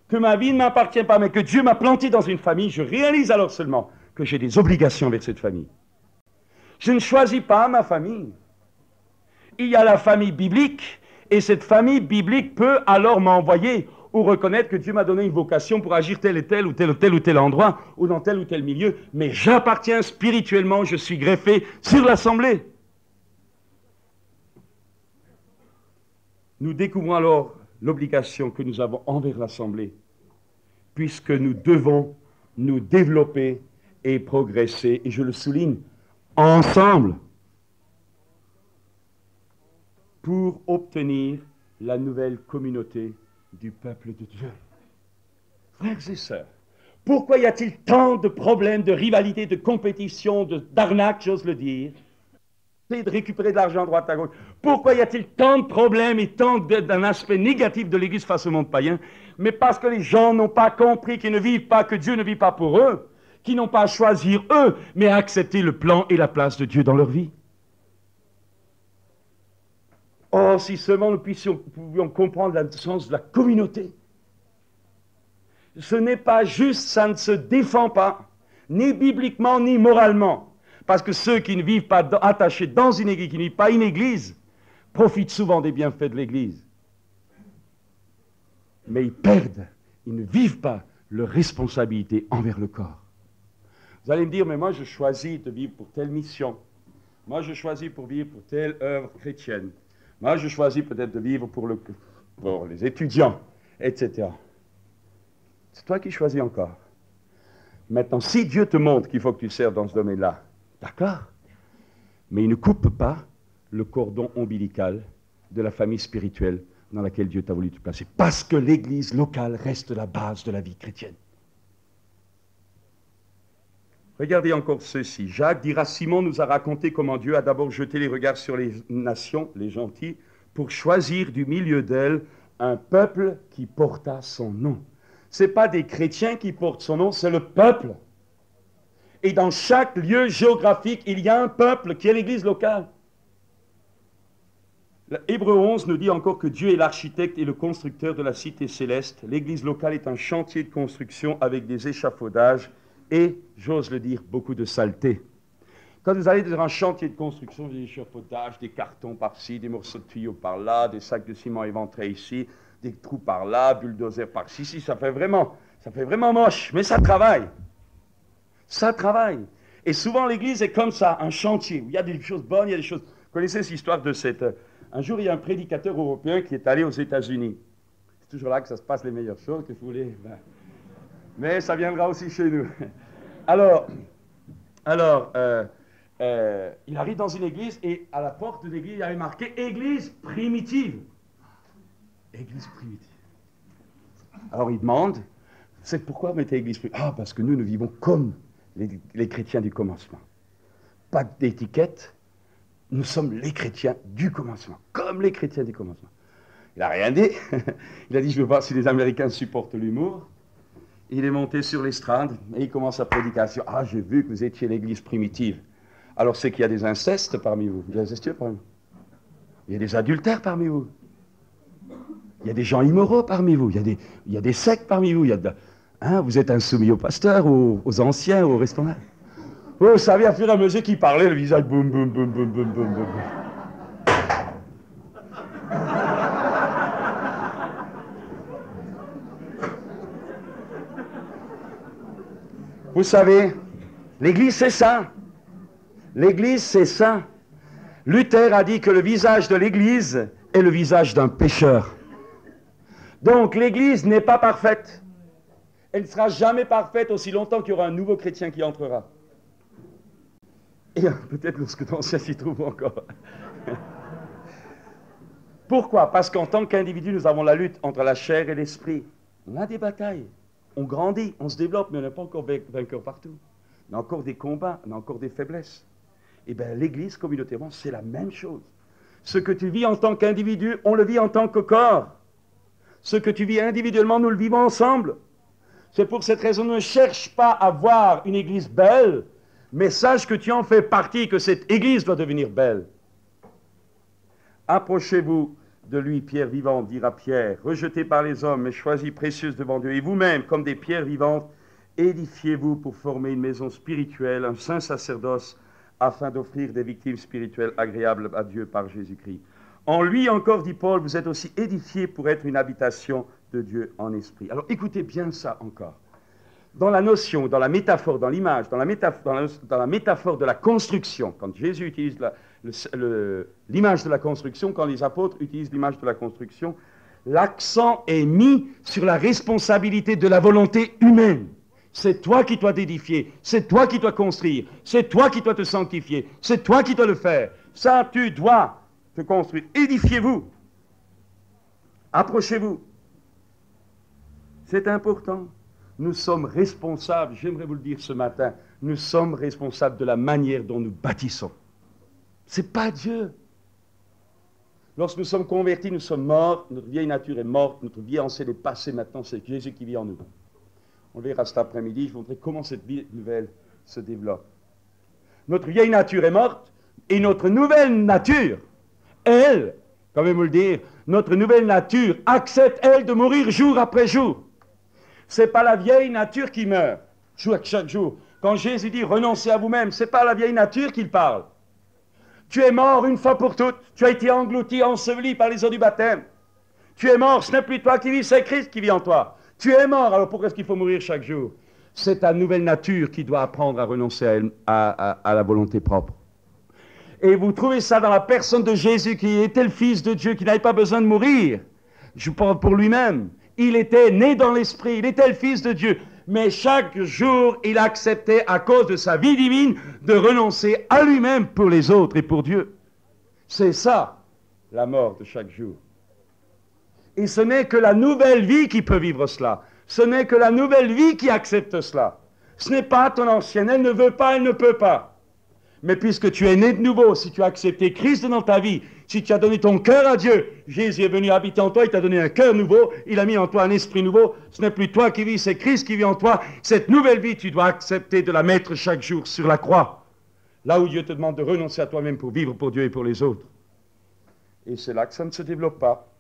que ma vie ne m'appartient pas, mais que Dieu m'a planté dans une famille, je réalise alors seulement que j'ai des obligations avec cette famille. Je ne choisis pas ma famille. Il y a la famille biblique, et cette famille biblique peut alors m'envoyer ou reconnaître que Dieu m'a donné une vocation pour agir tel et tel ou tel endroit, ou dans tel ou tel milieu, mais j'appartiens spirituellement, je suis greffé sur l'assemblée. Nous découvrons alors l'obligation que nous avons envers l'assemblée, puisque nous devons nous développer et progresser, et je le souligne, ensemble, pour obtenir la nouvelle communauté du peuple de Dieu. Frères et sœurs, pourquoi y a-t-il tant de problèmes, de rivalité, de compétition, d'arnaque, j'ose le dire, et de récupérer de l'argent à droite à gauche? Pourquoi y a-t-il tant de problèmes et tant d'un aspect négatif de l'Église face au monde païen? Mais parce que les gens n'ont pas compris qu'ils ne vivent pas, que Dieu ne vit pas pour eux, qui n'ont pas à choisir eux, mais à accepter le plan et la place de Dieu dans leur vie. Oh, si seulement nous pouvions comprendre le sens de la communauté. Ce n'est pas juste, ça ne se défend pas, ni bibliquement, ni moralement. Parce que ceux qui ne vivent pas attachés dans une église, qui ne vivent pas une église, profitent souvent des bienfaits de l'église. Mais ils perdent, ils ne vivent pas leur responsabilité envers le corps. Vous allez me dire, mais moi je choisis de vivre pour telle mission. Moi je choisis pour vivre pour telle œuvre chrétienne. Moi je choisis peut-être de vivre pour les étudiants, etc. C'est toi qui choisis encore. Maintenant, si Dieu te montre qu'il faut que tu serves dans ce domaine-là, d'accord, mais il ne coupe pas le cordon ombilical de la famille spirituelle dans laquelle Dieu t'a voulu te placer. Parce que l'église locale reste la base de la vie chrétienne. Regardez encore ceci. Jacques dira, Simon nous a raconté comment Dieu a d'abord jeté les regards sur les nations, les gentils, pour choisir du milieu d'elles un peuple qui porta son nom. Ce n'est pas des chrétiens qui portent son nom, c'est le peuple. Et dans chaque lieu géographique, il y a un peuple qui est l'église locale. Hébreux 11 nous dit encore que Dieu est l'architecte et le constructeur de la cité céleste. L'église locale est un chantier de construction avec des échafaudages et, j'ose le dire, beaucoup de saleté. Quand vous allez dans un chantier de construction, des échafaudages, des cartons par-ci, des morceaux de tuyaux par-là, des sacs de ciment éventrés ici, des trous par-là, bulldozer par-ci, ça fait vraiment moche, mais ça travaille. Ça travaille. Et souvent l'église est comme ça, un chantier, où il y a des choses bonnes, il y a des choses... Vous connaissez cette histoire de cette... Un jour, il y a un prédicateur européen qui est allé aux États-Unis. C'est toujours là que ça se passe les meilleures choses, que vous voulez... Mais ça viendra aussi chez nous. Alors, il arrive dans une église et à la porte de l'église, il y avait marqué « Église primitive ». Église primitive. Alors il demande, c'est pourquoi vous mettez église primitive? Ah, parce que nous vivons comme les chrétiens du commencement. Pas d'étiquette, nous sommes les chrétiens du commencement, comme les chrétiens du commencement. Il n'a rien dit. Il a dit, je veux voir si les Américains supportent l'humour. Il est monté sur l'estrade et il commence sa prédication. Ah, j'ai vu que vous étiez l'église primitive. Alors c'est qu'il y a des incestes parmi vous, des incestueux parmi vous. Il y a des adultères parmi vous. Il y a des gens immoraux parmi vous. Il y a des sectes parmi vous. Vous êtes insoumis au pasteur, aux anciens, aux responsables. Vous savez, à fur et à mesure qu'il parlait, le visage boum, boum, boum, boum, boum, boum, boum. Vous savez, l'Église c'est ça. L'Église c'est ça. Luther a dit que le visage de l'Église est le visage d'un pécheur. Donc l'Église n'est pas parfaite. Elle ne sera jamais parfaite aussi longtemps qu'il y aura un nouveau chrétien qui entrera. Et peut-être lorsque l'ancien s'y trouve encore. Pourquoi? Parce qu'en tant qu'individu, nous avons la lutte entre la chair et l'esprit. On a des batailles. On grandit, on se développe, mais on n'est pas encore vainqueur partout. On a encore des combats, on a encore des faiblesses. Eh bien, l'Église, communautairement, c'est la même chose. Ce que tu vis en tant qu'individu, on le vit en tant que corps. Ce que tu vis individuellement, nous le vivons ensemble. C'est pour cette raison, ne cherche pas à voir une Église belle, mais sache que tu en fais partie, que cette Église doit devenir belle. Approchez-vous de lui, pierre vivante, dira Pierre, rejetée par les hommes, mais choisie précieuse devant Dieu. Et vous-même, comme des pierres vivantes, édifiez-vous pour former une maison spirituelle, un saint sacerdoce, afin d'offrir des victimes spirituelles agréables à Dieu par Jésus-Christ. En lui encore, dit Paul, vous êtes aussi édifiés pour être une habitation de Dieu en esprit. Alors écoutez bien ça encore. Dans la notion, dans la métaphore, dans l'image, dans la métaphore de la construction, quand Jésus utilise l'image de la construction, quand les apôtres utilisent l'image de la construction, l'accent est mis sur la responsabilité de la volonté humaine. C'est toi qui dois t'édifier, c'est toi qui dois construire, c'est toi qui dois te sanctifier, c'est toi qui dois le faire. Ça, tu dois te construire. Édifiez-vous. Approchez-vous. C'est important. Nous sommes responsables, j'aimerais vous le dire ce matin, nous sommes responsables de la manière dont nous bâtissons. Ce n'est pas Dieu. Lorsque nous sommes convertis, nous sommes morts, notre vieille nature est morte, notre vie ancienne est passée, maintenant c'est Jésus qui vit en nous. On le verra cet après-midi, je vous montrerai comment cette vie nouvelle se développe. Notre vieille nature est morte, et notre nouvelle nature, elle, quand même vous le dire, notre nouvelle nature accepte, elle, de mourir jour après jour. Ce n'est pas la vieille nature qui meurt, chaque jour. Quand Jésus dit renoncez à vous-même, ce n'est pas la vieille nature qu'il parle. Tu es mort une fois pour toutes, tu as été englouti, enseveli par les eaux du baptême. Tu es mort, ce n'est plus toi qui vis, c'est Christ qui vit en toi. Tu es mort, alors pourquoi est-ce qu'il faut mourir chaque jour? C'est ta nouvelle nature qui doit apprendre à renoncer à la volonté propre. Et vous trouvez ça dans la personne de Jésus qui était le Fils de Dieu, qui n'avait pas besoin de mourir. Je parle pour lui-même. Il était né dans l'esprit, il était le Fils de Dieu. Mais chaque jour, il acceptait, à cause de sa vie divine, de renoncer à lui-même pour les autres et pour Dieu. C'est ça, la mort de chaque jour. Et ce n'est que la nouvelle vie qui peut vivre cela. Ce n'est que la nouvelle vie qui accepte cela. Ce n'est pas ton ancienne, elle ne veut pas, elle ne peut pas. Mais puisque tu es né de nouveau, si tu as accepté Christ dans ta vie, si tu as donné ton cœur à Dieu, Jésus est venu habiter en toi, il t'a donné un cœur nouveau, il a mis en toi un esprit nouveau, ce n'est plus toi qui vis, c'est Christ qui vit en toi. Cette nouvelle vie, tu dois accepter de la mettre chaque jour sur la croix, là où Dieu te demande de renoncer à toi-même pour vivre pour Dieu et pour les autres. Et c'est là que ça ne se développe pas.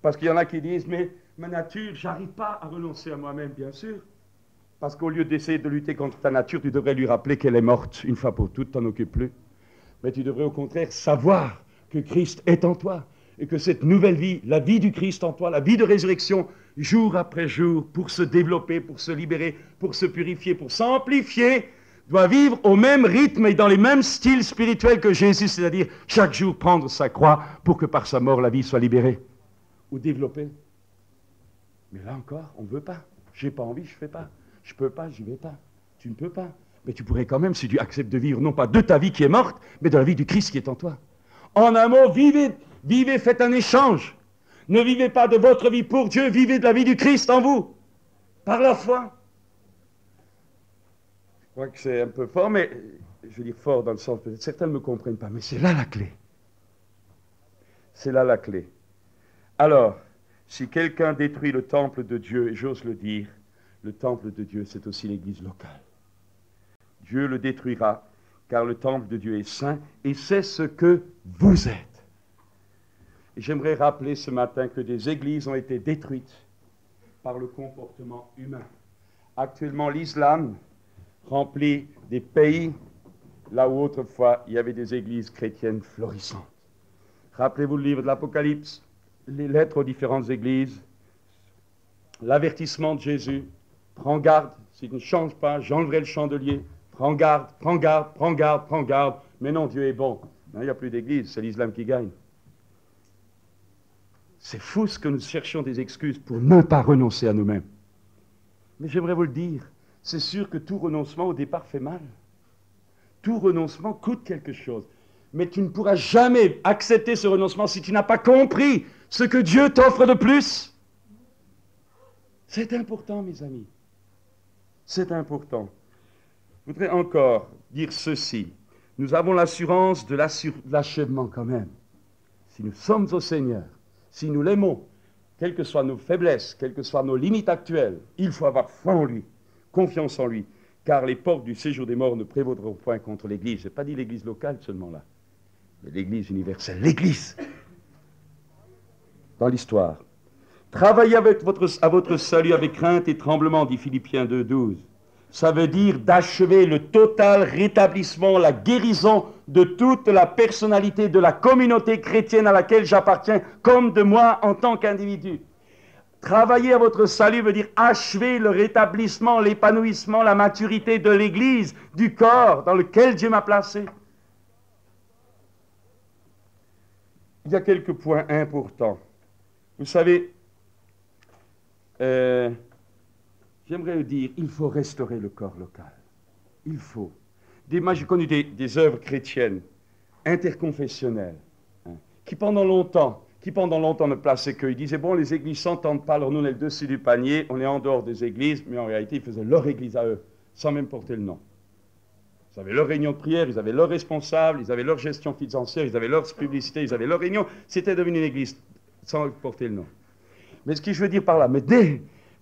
Parce qu'il y en a qui disent, mais ma nature, j'arrive pas à renoncer à moi-même, bien sûr. Parce qu'au lieu d'essayer de lutter contre ta nature, tu devrais lui rappeler qu'elle est morte une fois pour toutes, t'en occupes plus. Mais tu devrais au contraire savoir que Christ est en toi et que cette nouvelle vie, la vie du Christ en toi, la vie de résurrection, jour après jour, pour se développer, pour se libérer, pour se purifier, pour s'amplifier, doit vivre au même rythme et dans les mêmes styles spirituels que Jésus, c'est-à-dire chaque jour prendre sa croix pour que par sa mort la vie soit libérée ou développée. Mais là encore, on ne veut pas. J'ai pas envie, je fais pas. Je peux pas, j'y vais pas. Tu ne peux pas. Mais tu pourrais quand même, si tu acceptes de vivre, non pas de ta vie qui est morte, mais de la vie du Christ qui est en toi. En un mot, vivez, faites un échange. Ne vivez pas de votre vie pour Dieu, vivez de la vie du Christ en vous, par la foi. Je crois que c'est un peu fort, mais je veux dire fort dans le sens, peut-être certains ne me comprennent pas, mais c'est là la clé. C'est là la clé. Alors, si quelqu'un détruit le temple de Dieu, et j'ose le dire, le temple de Dieu, c'est aussi l'église locale. Dieu le détruira, car le temple de Dieu est saint, et c'est ce que vous êtes. Et j'aimerais rappeler ce matin que des églises ont été détruites par le comportement humain. Actuellement, l'islam remplit des pays là où autrefois il y avait des églises chrétiennes florissantes. Rappelez-vous le livre de l'Apocalypse, les lettres aux différentes églises, l'avertissement de Jésus, prends garde, si tu ne changes pas, j'enlèverai le chandelier, prends garde, prends garde, prends garde, prends garde, mais non, Dieu est bon. Non, il n'y a plus d'église, c'est l'islam qui gagne. C'est fou ce que nous cherchons des excuses pour ne pas renoncer à nous-mêmes. Mais j'aimerais vous le dire, c'est sûr que tout renoncement au départ fait mal. Tout renoncement coûte quelque chose. Mais tu ne pourras jamais accepter ce renoncement si tu n'as pas compris ce que Dieu t'offre de plus. C'est important, mes amis. C'est important. Je voudrais encore dire ceci. Nous avons l'assurance de l'achèvement quand même. Si nous sommes au Seigneur, si nous l'aimons, quelles que soient nos faiblesses, quelles que soient nos limites actuelles, il faut avoir foi en lui, confiance en lui, car les portes du séjour des morts ne prévaudront point contre l'Église. Je n'ai pas dit l'Église locale seulement là, mais l'Église universelle, l'Église dans l'histoire. Travaillez à votre salut avec crainte et tremblement, dit Philippiens 2,12. Ça veut dire d'achever le total rétablissement, la guérison de toute la personnalité de la communauté chrétienne à laquelle j'appartiens, comme de moi en tant qu'individu. Travailler à votre salut veut dire achever le rétablissement, l'épanouissement, la maturité de l'Église, du corps dans lequel Dieu m'a placé. Il y a quelques points importants. Vous savez, j'aimerais vous dire, il faut restaurer le corps local. Il faut. Moi, j'ai connu des œuvres chrétiennes, interconfessionnelles, qui pendant longtemps ne plaçaient qu'eux. Ils disaient, bon, les églises ne s'entendent pas, alors nous, on est le dessus du panier, on est en dehors des églises, mais en réalité, ils faisaient leur église à eux, sans même porter le nom. Ils avaient leur réunion de prière, ils avaient leurs responsables, ils avaient leur gestion financière, ils avaient leur publicité, ils avaient leur réunion. C'était devenu une église sans porter le nom. Mais ce que je veux dire par là,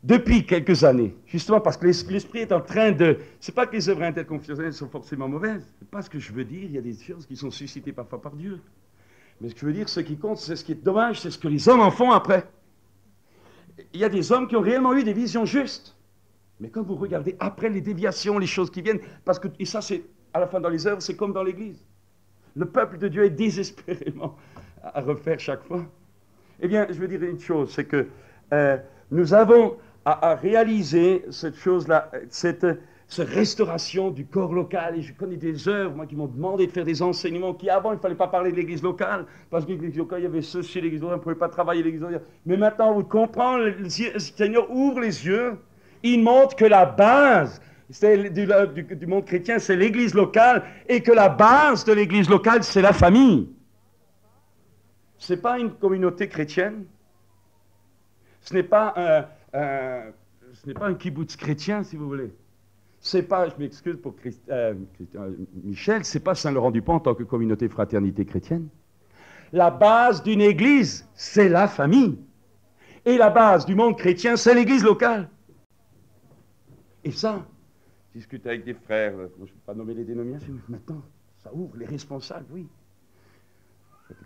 depuis quelques années, justement parce que l'esprit est en train de... C'est pas que les œuvres interconfessionnelles sont forcément mauvaises, c'est pas ce que je veux dire, il y a des choses qui sont suscitées parfois par Dieu. Mais ce que je veux dire, ce qui compte, c'est ce qui est dommage, c'est ce que les hommes en font après. Il y a des hommes qui ont réellement eu des visions justes. Mais quand vous regardez après les déviations, les choses qui viennent, parce que, et ça c'est, à la fin dans les œuvres, c'est comme dans l'Église. Le peuple de Dieu est désespérément à refaire chaque fois. Eh bien, je veux dire une chose, c'est que nous avons à réaliser cette chose-là, cette restauration du corps local. Et je connais des œuvres, moi, qui m'ont demandé de faire des enseignements qui, avant, il ne fallait pas parler de l'église locale, parce que l'église locale, il y avait ceci, l'église locale, on ne pouvait pas travailler l'église locale. Mais maintenant, vous comprenez, le Seigneur ouvre les yeux, il montre que la base du monde chrétien, c'est l'église locale, et que la base de l'église locale, c'est la famille. Ce n'est pas une communauté chrétienne, ce n'est pas un kibbutz chrétien, si vous voulez. C'est pas, je m'excuse pour Michel, c'est pas Saint-Laurent-du-Pont en tant que communauté fraternité chrétienne. La base d'une église, c'est la famille. Et la base du monde chrétien, c'est l'église locale. Et ça, je discute avec des frères, je ne vais pas nommer les dénominations, mais maintenant, ça ouvre les responsables, oui.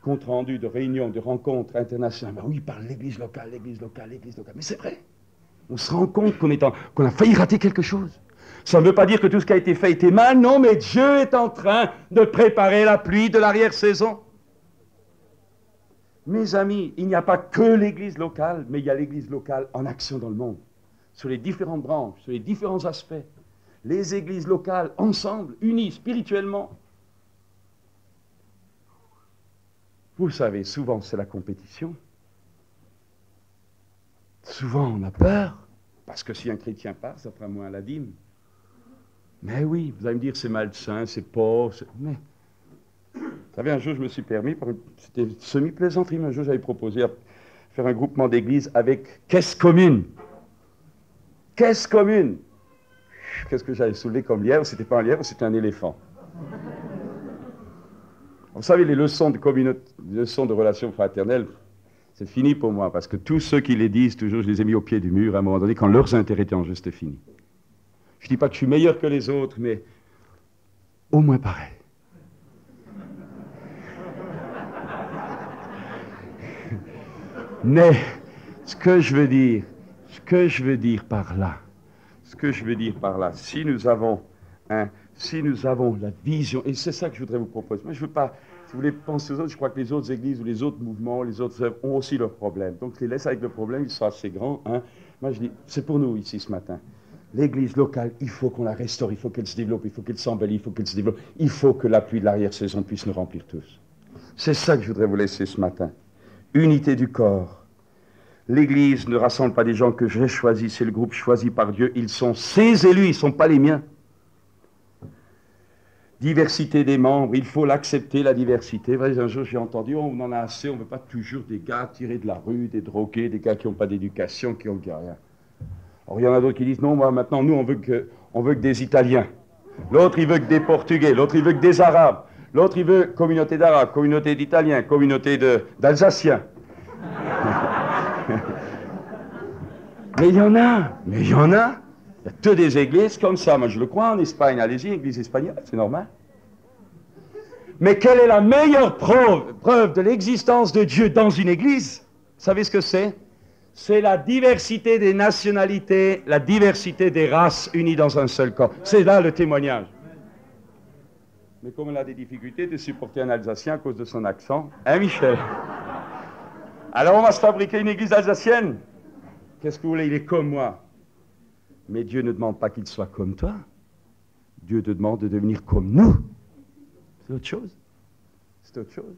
Compte rendu de réunions, de rencontres internationales. Ben oui, par l'église locale, l'église locale, l'église locale. Mais c'est vrai. On se rend compte qu'on a failli rater quelque chose. Ça ne veut pas dire que tout ce qui a été fait était mal, non, mais Dieu est en train de préparer la pluie de l'arrière-saison. Mes amis, il n'y a pas que l'église locale, mais il y a l'église locale en action dans le monde. Sur les différentes branches, sur les différents aspects. Les églises locales, ensemble, unies spirituellement. Vous savez, souvent c'est la compétition. Souvent on a peur, parce que si un chrétien part, ça fera moins la dîme. Mais oui, vous allez me dire c'est malsain, c'est pauvre. Mais, vous savez, un jour je me suis permis, c'était une semi-plaisanterie, mais un jour j'avais proposé à faire un groupement d'église avec caisse commune. Caisse commune. Qu'est-ce que j'avais soulevé comme lièvre? C'était pas un lièvre, c'était un éléphant. Vous savez, les leçons de communauté, les leçons de relations fraternelles, c'est fini pour moi, parce que tous ceux qui les disent, toujours, je les ai mis au pied du mur, à un moment donné, quand leurs intérêts étaient en jeu, c'était fini. Je ne dis pas que je suis meilleur que les autres, mais au moins pareil. Mais ce que je veux dire par là, si nous avons la vision, et c'est ça que je voudrais vous proposer. Moi, je ne veux pas, si vous voulez penser aux autres, je crois que les autres églises ou les autres mouvements, les autres œuvres ont aussi leurs problèmes. Donc, je les laisse avec le problème, ils sont assez grands. Hein. Moi, je dis, c'est pour nous ici ce matin. L'église locale, il faut qu'on la restaure, il faut qu'elle se développe, il faut qu'elle s'embellit, il faut qu'elle se développe. Il faut que la pluie de l'arrière-saison puisse nous remplir tous. C'est ça que je voudrais vous laisser ce matin. Unité du corps. L'Église ne rassemble pas des gens que j'ai choisis, c'est le groupe choisi par Dieu. Ils sont ses élus, ils ne sont pas les miens. Diversité des membres, il faut l'accepter, la diversité. Un jour, j'ai entendu, on en a assez, on ne veut pas toujours des gars tirés de la rue, des drogués, des gars qui n'ont pas d'éducation, qui n'ont rien. Alors, il y en a d'autres qui disent, non, moi, maintenant, nous, on veut que des Italiens. L'autre, il veut que des Portugais. L'autre, il veut que des Arabes. L'autre, il veut communauté d'Arabes, communauté d'Italiens, communauté d'Alsaciens. Mais il y en a. Il y a que des églises comme ça. Moi, je le crois, en Espagne. Allez-y, église espagnole, c'est normal. Mais quelle est la meilleure preuve de l'existence de Dieu dans une église? Vous savez ce que c'est? C'est la diversité des nationalités, la diversité des races unies dans un seul corps. C'est là le témoignage. Mais comme on a des difficultés de supporter un Alsacien à cause de son accent, hein, Michel? Alors on va se fabriquer une église alsacienne. Qu'est-ce que vous voulez? Il est comme moi. Mais Dieu ne demande pas qu'il soit comme toi. Dieu te demande de devenir comme nous. C'est autre chose. C'est autre chose.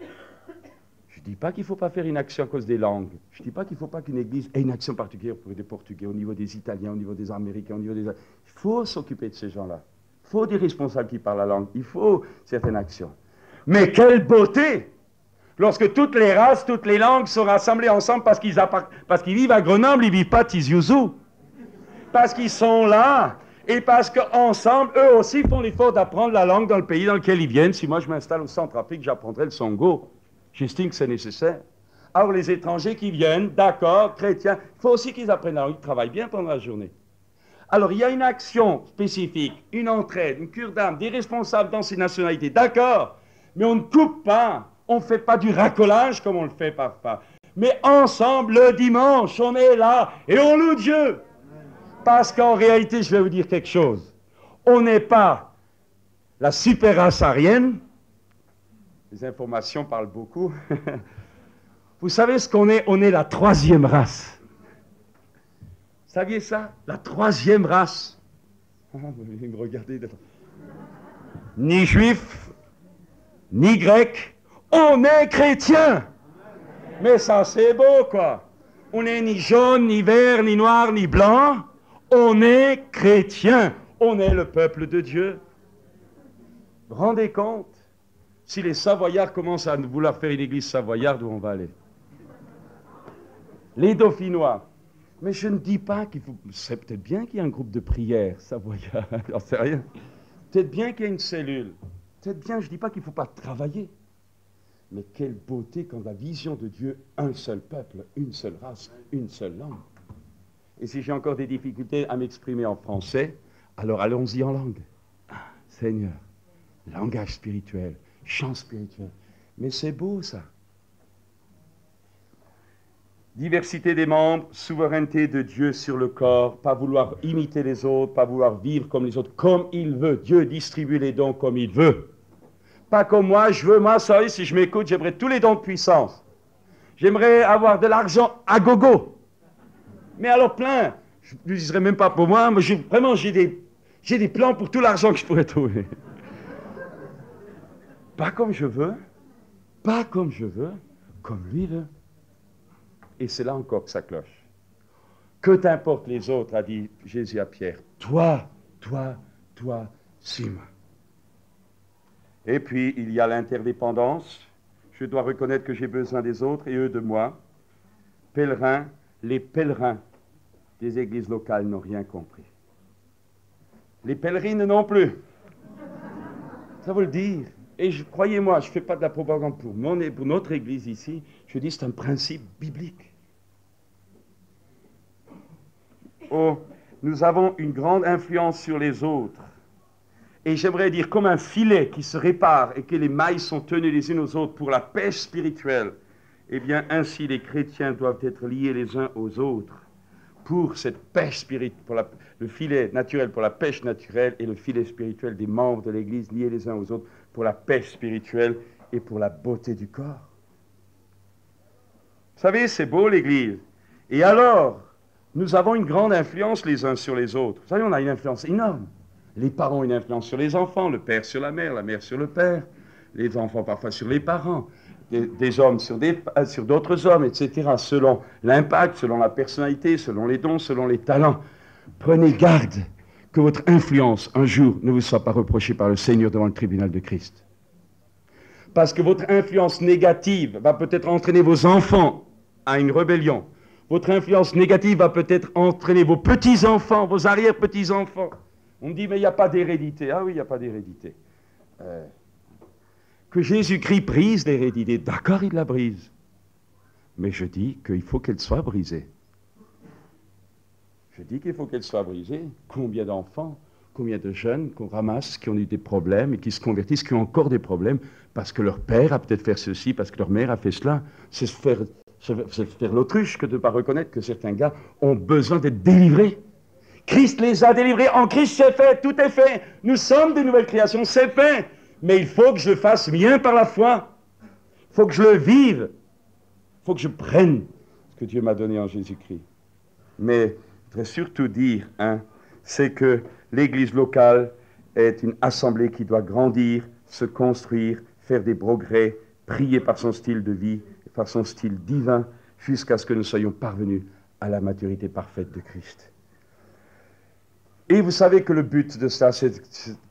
Je ne dis pas qu'il ne faut pas faire une action à cause des langues. Je ne dis pas qu'il ne faut pas qu'une église ait une action particulière pour les Portugais, au niveau des Italiens, au niveau des Américains, au niveau des... Il faut s'occuper de ces gens-là. Il faut des responsables qui parlent la langue. Il faut certaines actions. Mais quelle beauté! Lorsque toutes les races, toutes les langues sont rassemblées ensemble parce qu'ils vivent à Grenoble, ils ne vivent pas à Tizi-Ouzou. Parce qu'ils sont là et parce qu'ensemble, eux aussi font l'effort d'apprendre la langue dans le pays dans lequel ils viennent. Si moi je m'installe au Centrafrique, j'apprendrai le Songo. J'estime que c'est nécessaire. Alors les étrangers qui viennent, d'accord, chrétiens, il faut aussi qu'ils apprennent la langue, ils travaillent bien pendant la journée. Alors il y a une action spécifique, une entraide, une cure d'âme, des responsables dans ces nationalités, d'accord, mais on ne coupe pas. On ne fait pas du racolage comme on le fait parfois. Mais ensemble, le dimanche, on est là et on loue Dieu. Parce qu'en réalité, je vais vous dire quelque chose. On n'est pas la super race aryenne. Les informations parlent beaucoup. Vous savez ce qu'on est? On est la troisième race. Vous saviez ça? La troisième race. Vous me regardez. Ni juif, ni grec. On est chrétien. Mais ça, c'est beau, quoi. On n'est ni jaune, ni vert, ni noir, ni blanc. On est chrétien. On est le peuple de Dieu. Vous vous rendez compte? Si les Savoyards commencent à vouloir faire une église savoyarde, où on va aller? Les Dauphinois. Mais je ne dis pas qu'il faut... C'est peut-être bien qu'il y ait un groupe de prière savoyard. J'en sais rien. Peut-être bien qu'il y ait une cellule. Peut-être bien, je ne dis pas qu'il ne faut pas travailler. Mais quelle beauté quand la vision de Dieu, un seul peuple, une seule race, une seule langue. Et si j'ai encore des difficultés à m'exprimer en français, alors allons-y en langue. Ah, Seigneur, langage spirituel, chant spirituel. Mais c'est beau ça. Diversité des membres, souveraineté de Dieu sur le corps, pas vouloir imiter les autres, pas vouloir vivre comme les autres, comme il veut. Dieu distribue les dons comme il veut. Pas comme moi, je veux, moi, ça, si je m'écoute, j'aimerais tous les dons de puissance. J'aimerais avoir de l'argent à gogo. Mais alors plein, je ne dirais même pas pour moi, mais vraiment, j'ai des plans pour tout l'argent que je pourrais trouver. Pas comme je veux, comme lui veut. Et c'est là encore que ça cloche. Que t'importe les autres, a dit Jésus à Pierre. Toi, suis-moi. Et puis, il y a l'interdépendance. Je dois reconnaître que j'ai besoin des autres et eux de moi. Pèlerins, les pèlerins des églises locales n'ont rien compris. Les pèlerines non plus. Ça veut le dire. Et croyez-moi, je ne fais pas de la propagande pour notre église ici. Je dis c'est un principe biblique. Oh, nous avons une grande influence sur les autres. Et j'aimerais dire comme un filet qui se répare et que les mailles sont tenues les unes aux autres pour la pêche spirituelle, eh bien ainsi les chrétiens doivent être liés les uns aux autres pour cette pêche spirituelle, le filet naturel pour la pêche naturelle et le filet spirituel des membres de l'Église liés les uns aux autres pour la pêche spirituelle et pour la beauté du corps. Vous savez, c'est beau l'Église. Et alors, nous avons une grande influence les uns sur les autres. Vous savez, on a une influence énorme. Les parents ont une influence sur les enfants, le père sur la mère sur le père, les enfants parfois sur les parents, des hommes sur d'autres hommes, etc., selon l'impact, selon la personnalité, selon les dons, selon les talents. Prenez garde que votre influence, un jour, ne vous soit pas reprochée par le Seigneur devant le tribunal de Christ. Parce que votre influence négative va peut-être entraîner vos enfants à une rébellion. Votre influence négative va peut-être entraîner vos petits-enfants, vos arrière-petits-enfants. On me dit, mais il n'y a pas d'hérédité. Ah oui, il n'y a pas d'hérédité. Que Jésus-Christ brise l'hérédité. D'accord, il la brise. Mais je dis qu'il faut qu'elle soit brisée. Je dis qu'il faut qu'elle soit brisée. Combien d'enfants, combien de jeunes qu'on ramasse, qui ont eu des problèmes et qui se convertissent, qui ont encore des problèmes, parce que leur père a peut-être fait ceci, parce que leur mère a fait cela. C'est faire l'autruche que de ne pas reconnaître que certains gars ont besoin d'être délivrés. Christ les a délivrés. En Christ, c'est fait, tout est fait. Nous sommes des nouvelles créations, c'est fait. Mais il faut que je le fasse bien par la foi. Il faut que je le vive. Il faut que je prenne ce que Dieu m'a donné en Jésus-Christ. Mais je voudrais surtout dire, c'est que l'Église locale est une assemblée qui doit grandir, se construire, faire des progrès, prier par son style de vie, par son style divin, jusqu'à ce que nous soyons parvenus à la maturité parfaite de Christ. Et vous savez que le but de ça,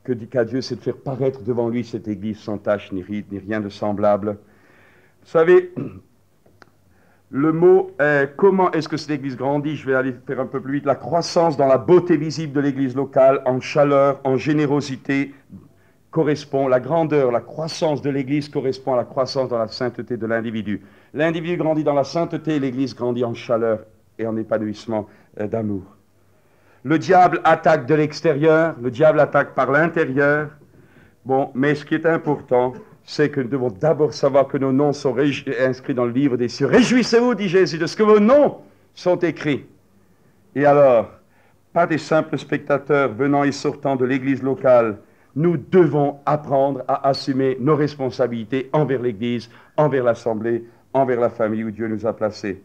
que dit qu'à Dieu, c'est de faire paraître devant lui cette Église sans tache, ni ride, ni rien de semblable. Vous savez, le mot comment est-ce que cette Église grandit? Je vais aller faire un peu plus vite. La croissance dans la beauté visible de l'Église locale, en chaleur, en générosité, correspond, la grandeur, la croissance de l'Église correspond à la croissance dans la sainteté de l'individu. L'individu grandit dans la sainteté, l'Église grandit en chaleur et en épanouissement d'amour. Le diable attaque de l'extérieur, le diable attaque par l'intérieur. Bon, mais ce qui est important, c'est que nous devons d'abord savoir que nos noms sont inscrits dans le livre des cieux. Réjouissez-vous, dit Jésus, de ce que vos noms sont écrits. Et alors, pas des simples spectateurs venant et sortant de l'Église locale, nous devons apprendre à assumer nos responsabilités envers l'Église, envers l'Assemblée, envers la famille où Dieu nous a placés.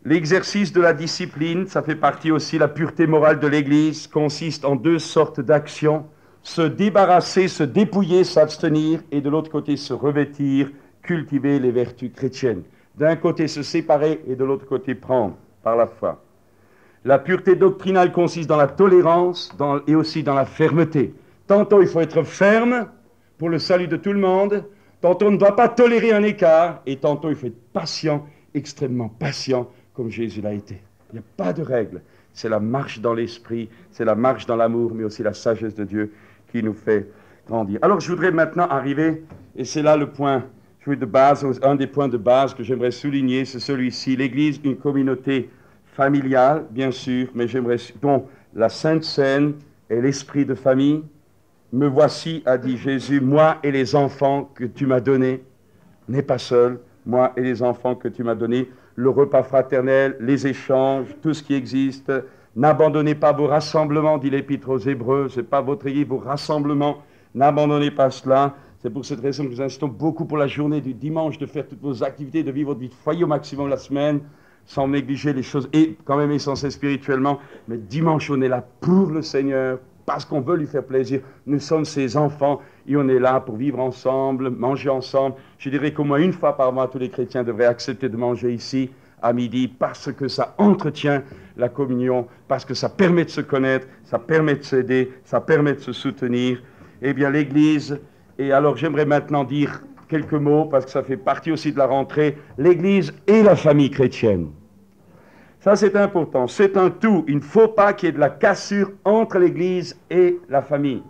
L'exercice de la discipline, ça fait partie aussi, la pureté morale de l'Église, consiste en deux sortes d'actions, se débarrasser, se dépouiller, s'abstenir, et de l'autre côté se revêtir, cultiver les vertus chrétiennes. D'un côté se séparer et de l'autre côté prendre par la foi. La pureté doctrinale consiste dans la tolérance et aussi dans la fermeté. Tantôt il faut être ferme pour le salut de tout le monde, tantôt on ne doit pas tolérer un écart, et tantôt il faut être patient, extrêmement patient, comme Jésus l'a été. Il n'y a pas de règle. C'est la marche dans l'esprit, c'est la marche dans l'amour, mais aussi la sagesse de Dieu qui nous fait grandir. Alors je voudrais maintenant arriver, et c'est là le point de base, un des points de base que j'aimerais souligner, c'est celui-ci. L'Église, une communauté familiale, bien sûr, mais dont la Sainte Seine est l'esprit de famille. Me voici, a dit Jésus, moi et les enfants que tu m'as donnés, n'est pas seul, moi et les enfants que tu m'as donnés, le repas fraternel, les échanges, tout ce qui existe. N'abandonnez pas vos rassemblements, dit l'Épître aux Hébreux, c'est pas votre église, vos rassemblements, n'abandonnez pas cela. C'est pour cette raison que nous insistons beaucoup pour la journée du dimanche, de faire toutes vos activités, de vivre votre vie de foyer au maximum la semaine, sans négliger les choses, et quand même essentielles spirituellement. Mais dimanche, on est là pour le Seigneur, parce qu'on veut lui faire plaisir. Nous sommes ses enfants, et on est là pour vivre ensemble, manger ensemble. Je dirais qu'au moins une fois par mois, tous les chrétiens devraient accepter de manger ici, à midi, parce que ça entretient la communion, parce que ça permet de se connaître, ça permet de s'aider, ça permet de se soutenir. Eh bien, l'Église, et alors j'aimerais maintenant dire quelques mots, parce que ça fait partie aussi de la rentrée, l'Église et la famille chrétienne. Ça, c'est important, c'est un tout. Il ne faut pas qu'il y ait de la cassure entre l'Église et la famille.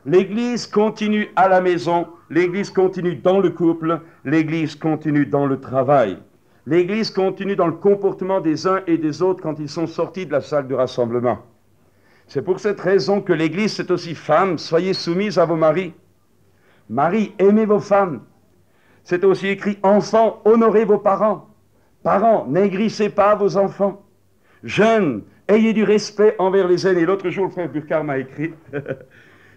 L'Église continue à la maison, l'Église continue dans le couple, l'Église continue dans le travail. L'Église continue dans le comportement des uns et des autres quand ils sont sortis de la salle de rassemblement. C'est pour cette raison que l'Église, c'est aussi femmes, soyez soumises à vos maris. Maris, aimez vos femmes. C'est aussi écrit, enfants, honorez vos parents. Parents, naigrissez pas vos enfants. Jeunes, ayez du respect envers les aînés. L'autre jour, le frère Burkhardt m'a écrit.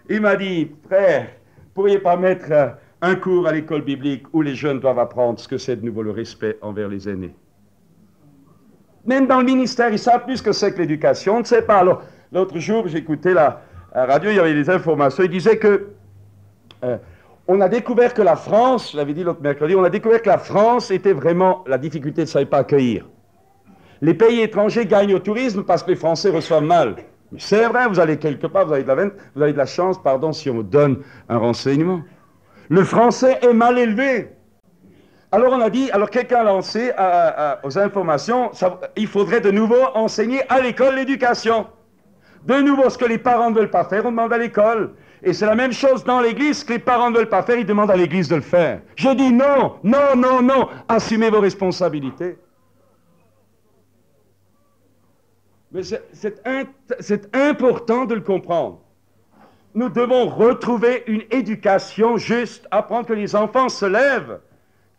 Il m'a dit, frère, pourriez pas mettre un cours à l'école biblique où les jeunes doivent apprendre ce que c'est de nouveau le respect envers les aînés. Même dans le ministère, ils savent plus ce que c'est que l'éducation, on ne sait pas. Alors, l'autre jour, j'écoutais la radio, il y avait des informations, il disait que on a découvert que la France, je l'avais dit l'autre mercredi, on a découvert que la France était vraiment, la difficulté ne savait pas accueillir. Les pays étrangers gagnent au tourisme parce que les Français reçoivent mal. Mais c'est vrai, vous allez quelque part, vous avez de la chance, pardon, si on vous donne un renseignement. Le français est mal élevé. Alors on a dit, alors quelqu'un a lancé aux informations, il faudrait de nouveau enseigner à l'école l'éducation. De nouveau, ce que les parents ne veulent pas faire, on demande à l'école. Et c'est la même chose dans l'église, ce que les parents ne veulent pas faire, ils demandent à l'église de le faire. Je dis non, non, non, non, assumez vos responsabilités. Mais c'est important de le comprendre. Nous devons retrouver une éducation juste, apprendre que les enfants se lèvent.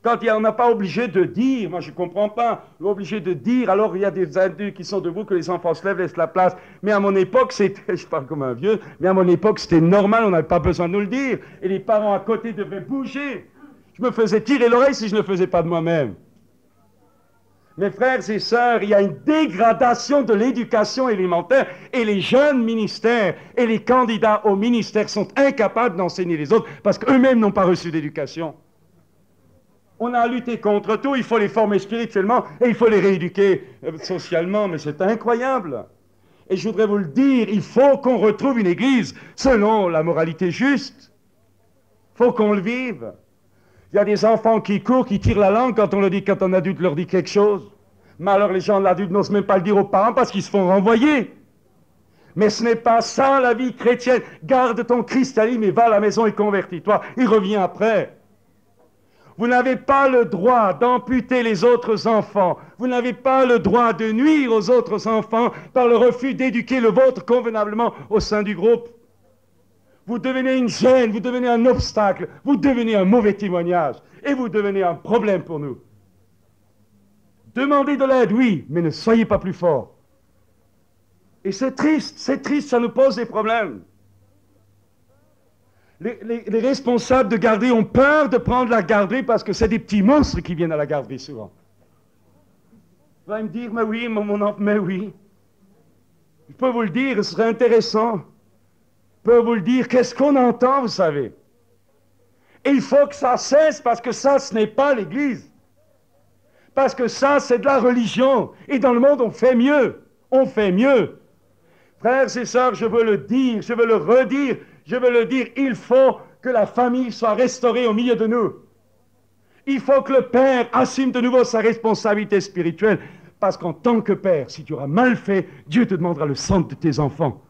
Quand on n'a pas obligé de dire, moi je ne comprends pas, obligé de dire, alors il y a des adultes qui sont debout, que les enfants se lèvent, laissent la place. Mais à mon époque, c'était, je parle comme un vieux, mais à mon époque c'était normal, on n'avait pas besoin de nous le dire. Et les parents à côté devaient bouger. Je me faisais tirer l'oreille si je ne le faisais pas de moi-même. Mes frères et sœurs, il y a une dégradation de l'éducation élémentaire et les jeunes ministères et les candidats au ministère sont incapables d'enseigner les autres parce qu'eux-mêmes n'ont pas reçu d'éducation. On a lutté contre tout, il faut les former spirituellement et il faut les rééduquer socialement, mais c'est incroyable. Et je voudrais vous le dire, il faut qu'on retrouve une église selon la moralité juste. Il faut qu'on le vive. Il y a des enfants qui courent, qui tirent la langue quand un adulte leur dit quelque chose. Mais alors les gens de l'adulte n'osent même pas le dire aux parents parce qu'ils se font renvoyer. Mais ce n'est pas ça la vie chrétienne. Garde ton cristalline et va à la maison et convertis-toi. Il revient après. Vous n'avez pas le droit d'amputer les autres enfants. Vous n'avez pas le droit de nuire aux autres enfants par le refus d'éduquer le vôtre convenablement au sein du groupe. Vous devenez une gêne, vous devenez un obstacle, vous devenez un mauvais témoignage et vous devenez un problème pour nous. Demandez de l'aide, oui, mais ne soyez pas plus fort. Et c'est triste, ça nous pose des problèmes. Les responsables de garderie ont peur de prendre la garderie parce que c'est des petits monstres qui viennent à la garderie souvent. Vous allez me dire, mais oui, mon enfant, mais oui. Je peux vous le dire, ce serait intéressant. Je peux vous le dire, qu'est-ce qu'on entend, vous savez? Et il faut que ça cesse parce que ça, ce n'est pas l'Église. Parce que ça, c'est de la religion. Et dans le monde, on fait mieux. On fait mieux. Frères et sœurs, je veux le dire, je veux le redire, je veux le dire, il faut que la famille soit restaurée au milieu de nous. Il faut que le père assume de nouveau sa responsabilité spirituelle. Parce qu'en tant que père, si tu auras mal fait, Dieu te demandera le sang de tes enfants.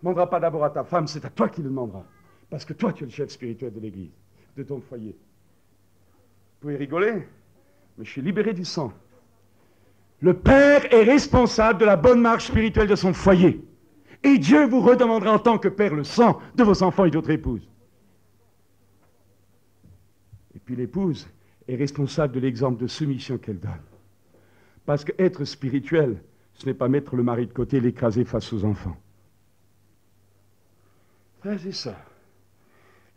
Ne demandera pas d'abord à ta femme, c'est à toi qu'il le demandera. Parce que toi, tu es le chef spirituel de l'Église, de ton foyer. Vous pouvez rigoler, mais je suis libéré du sang. Le père est responsable de la bonne marche spirituelle de son foyer. Et Dieu vous redemandera en tant que père le sang de vos enfants et d'autres épouses. Et puis l'épouse est responsable de l'exemple de soumission qu'elle donne. Parce qu'être spirituel, ce n'est pas mettre le mari de côté et l'écraser face aux enfants. Frères et sœurs,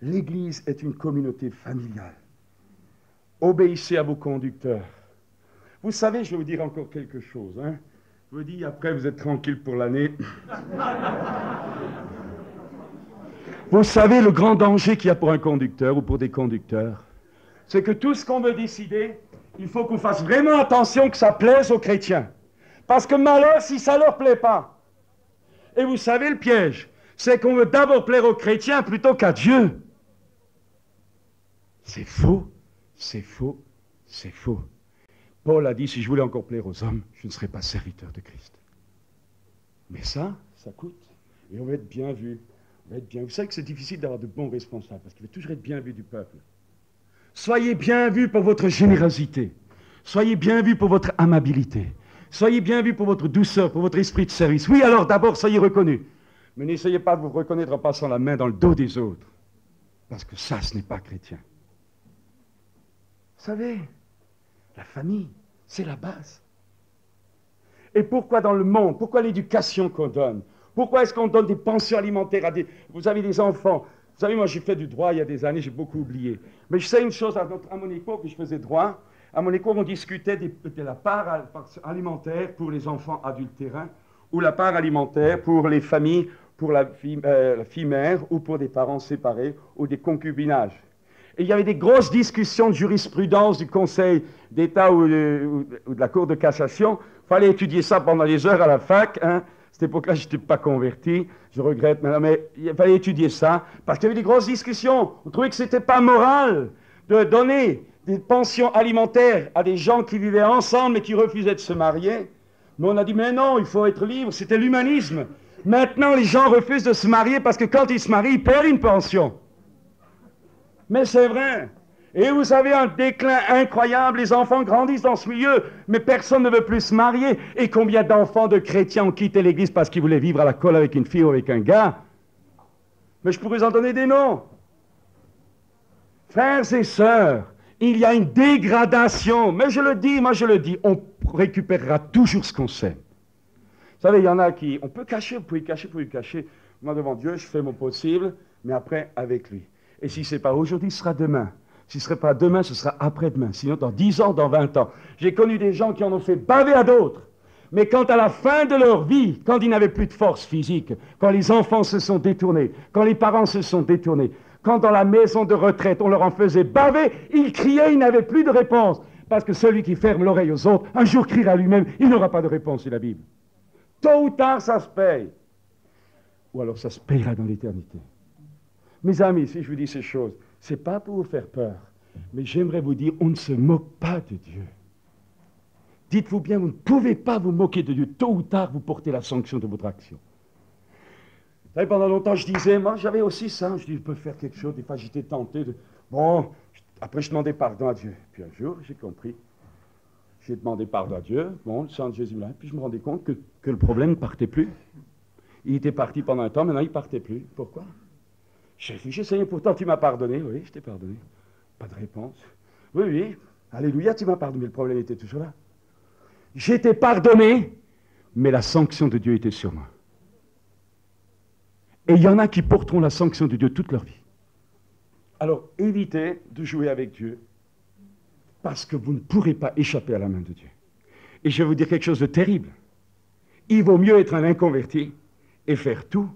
l'Église est une communauté familiale. Obéissez à vos conducteurs. Vous savez, je vais vous dire encore quelque chose. Je vous dis, après, vous êtes tranquille pour l'année. Vous savez le grand danger qu'il y a pour un conducteur ou pour des conducteurs, c'est que tout ce qu'on veut décider, il faut qu'on fasse vraiment attention que ça plaise aux chrétiens. Parce que malheur si ça ne leur plaît pas. Et vous savez le piège, c'est qu'on veut d'abord plaire aux chrétiens plutôt qu'à Dieu. C'est faux, c'est faux, c'est faux. Paul a dit, si je voulais encore plaire aux hommes, je ne serais pas serviteur de Christ. Mais ça coûte. Et on va être bien vu. On va être bien. Vous savez que c'est difficile d'avoir de bons responsables, parce qu'il faut toujours être bien vu du peuple. Soyez bien vus pour votre générosité. Soyez bien vus pour votre amabilité. Soyez bien vus pour votre douceur, pour votre esprit de service. Oui, alors d'abord, soyez reconnus. Mais n'essayez pas de vous reconnaître en passant la main dans le dos des autres. Parce que ça, ce n'est pas chrétien. Vous savez, la famille, c'est la base. Et pourquoi dans le monde, pourquoi l'éducation qu'on donne? Pourquoi est-ce qu'on donne des pensions alimentaires à des... Vous avez des enfants. Vous savez, moi j'ai fait du droit il y a des années, j'ai beaucoup oublié. Mais je sais une chose, à mon époque, je faisais droit. À mon école, on discutait de la part alimentaire pour les enfants adultérins ou la part alimentaire pour les familles, pour la fille mère ou pour des parents séparés ou des concubinages. Et il y avait des grosses discussions de jurisprudence du Conseil d'État ou de la Cour de cassation. Il fallait étudier ça pendant les heures à la fac. Hein. À cette époque-là, je n'étais pas converti. Je regrette maintenant, mais il fallait étudier ça parce qu'il y avait des grosses discussions. On trouvait que ce n'était pas moral de donner des pensions alimentaires à des gens qui vivaient ensemble et qui refusaient de se marier. Mais on a dit, mais non, il faut être libre, c'était l'humanisme. Maintenant, les gens refusent de se marier parce que quand ils se marient, ils perdent une pension. Mais c'est vrai. Et vous avez un déclin incroyable, les enfants grandissent dans ce milieu, mais personne ne veut plus se marier. Et combien d'enfants de chrétiens ont quitté l'église parce qu'ils voulaient vivre à la colle avec une fille ou avec un gars? Mais je pourrais en donner des noms. Frères et sœurs, il y a une dégradation, mais je le dis, moi je le dis, on récupérera toujours ce qu'on sait. Vous savez, il y en a qui, on peut cacher, vous pouvez cacher. Moi devant Dieu, je fais mon possible, mais après avec lui. Et si ce n'est pas aujourd'hui, ce sera demain. Si ce ne serait pas demain, ce sera après-demain. Sinon, dans 10 ans, dans 20 ans. J'ai connu des gens qui en ont fait baver à d'autres. Mais quand à la fin de leur vie, quand ils n'avaient plus de force physique, quand les enfants se sont détournés, quand les parents se sont détournés, quand dans la maison de retraite, on leur en faisait baver, ils criaient, ils n'avaient plus de réponse. Parce que celui qui ferme l'oreille aux autres, un jour criera lui-même, il n'aura pas de réponse, c'est la Bible. Tôt ou tard, ça se paye. Ou alors ça se payera dans l'éternité. Mes amis, si je vous dis ces choses, ce n'est pas pour vous faire peur, mais j'aimerais vous dire, on ne se moque pas de Dieu. Dites-vous bien, vous ne pouvez pas vous moquer de Dieu. Tôt ou tard, vous portez la sanction de votre action. Vous savez, pendant longtemps, je disais, moi, j'avais aussi ça. Je dis, je peux faire quelque chose. Des fois, j'étais tenté de... Bon, après, je demandais pardon à Dieu. Puis un jour, j'ai compris. J'ai demandé pardon à Dieu. Bon, le sang de Jésus là. Puis je me rendais compte que le problème ne partait plus. Il était parti pendant un temps, maintenant, il ne partait plus. Pourquoi? J'essayais, pourtant, tu m'as pardonné. Oui, je t'ai pardonné. Pas de réponse. Oui, oui. Alléluia, tu m'as pardonné. Mais le problème était toujours là. J'étais pardonné, mais la sanction de Dieu était sur moi. Et il y en a qui porteront la sanction de Dieu toute leur vie. Alors, évitez de jouer avec Dieu, parce que vous ne pourrez pas échapper à la main de Dieu. Et je vais vous dire quelque chose de terrible. Il vaut mieux être un inconverti et faire tout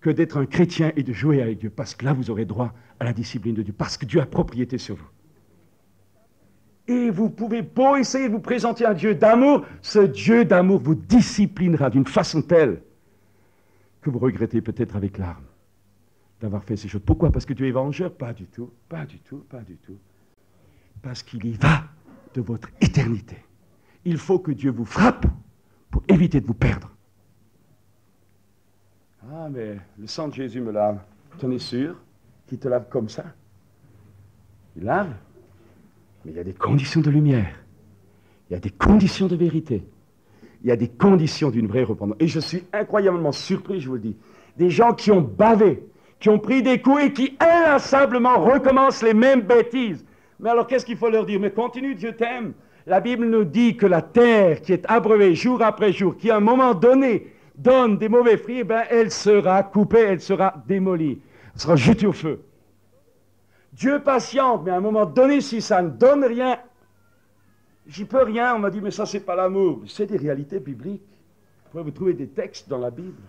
que d'être un chrétien et de jouer avec Dieu, parce que là, vous aurez droit à la discipline de Dieu, parce que Dieu a propriété sur vous. Et vous pouvez beau essayer de vous présenter un Dieu d'amour, ce Dieu d'amour vous disciplinera d'une façon telle que vous regrettez peut-être avec larmes d'avoir fait ces choses. Pourquoi? Parce que Dieu est vengeur? Pas du tout, pas du tout, pas du tout. Parce qu'il y va de votre éternité. Il faut que Dieu vous frappe pour éviter de vous perdre. Ah, mais le sang de Jésus me lave. Tu en es sûr qu'il te lave comme ça? Il lave? Mais il y a des conditions de lumière. Il y a des conditions de vérité. Il y a des conditions d'une vraie repentance. Et je suis incroyablement surpris, je vous le dis. Des gens qui ont bavé, qui ont pris des coups et qui inlassablement recommencent les mêmes bêtises. Mais alors qu'est-ce qu'il faut leur dire? Mais continue, Dieu t'aime. La Bible nous dit que la terre qui est abreuvée jour après jour, qui à un moment donné donne des mauvais fruits, eh bien, elle sera coupée, elle sera démolie. Elle sera jetée au feu. Dieu patiente, mais à un moment donné, si ça ne donne rien, j'y peux rien. On m'a dit, mais ça, c'est pas l'amour. C'est des réalités bibliques. Vous pouvez vous trouver des textes dans la Bible.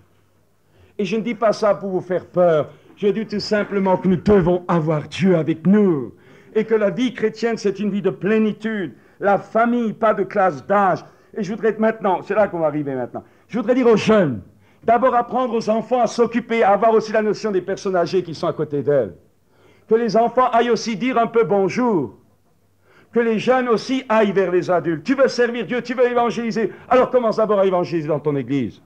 Et je ne dis pas ça pour vous faire peur. Je dis tout simplement que nous devons avoir Dieu avec nous. Et que la vie chrétienne, c'est une vie de plénitude. La famille, pas de classe d'âge. Et je voudrais maintenant, c'est là qu'on va arriver maintenant, je voudrais dire aux jeunes, d'abord apprendre aux enfants à s'occuper, à avoir aussi la notion des personnes âgées qui sont à côté d'elles. Que les enfants aillent aussi dire un peu bonjour. Que les jeunes aussi aillent vers les adultes. Tu veux servir Dieu, tu veux évangéliser. Alors commence d'abord à évangéliser dans ton église.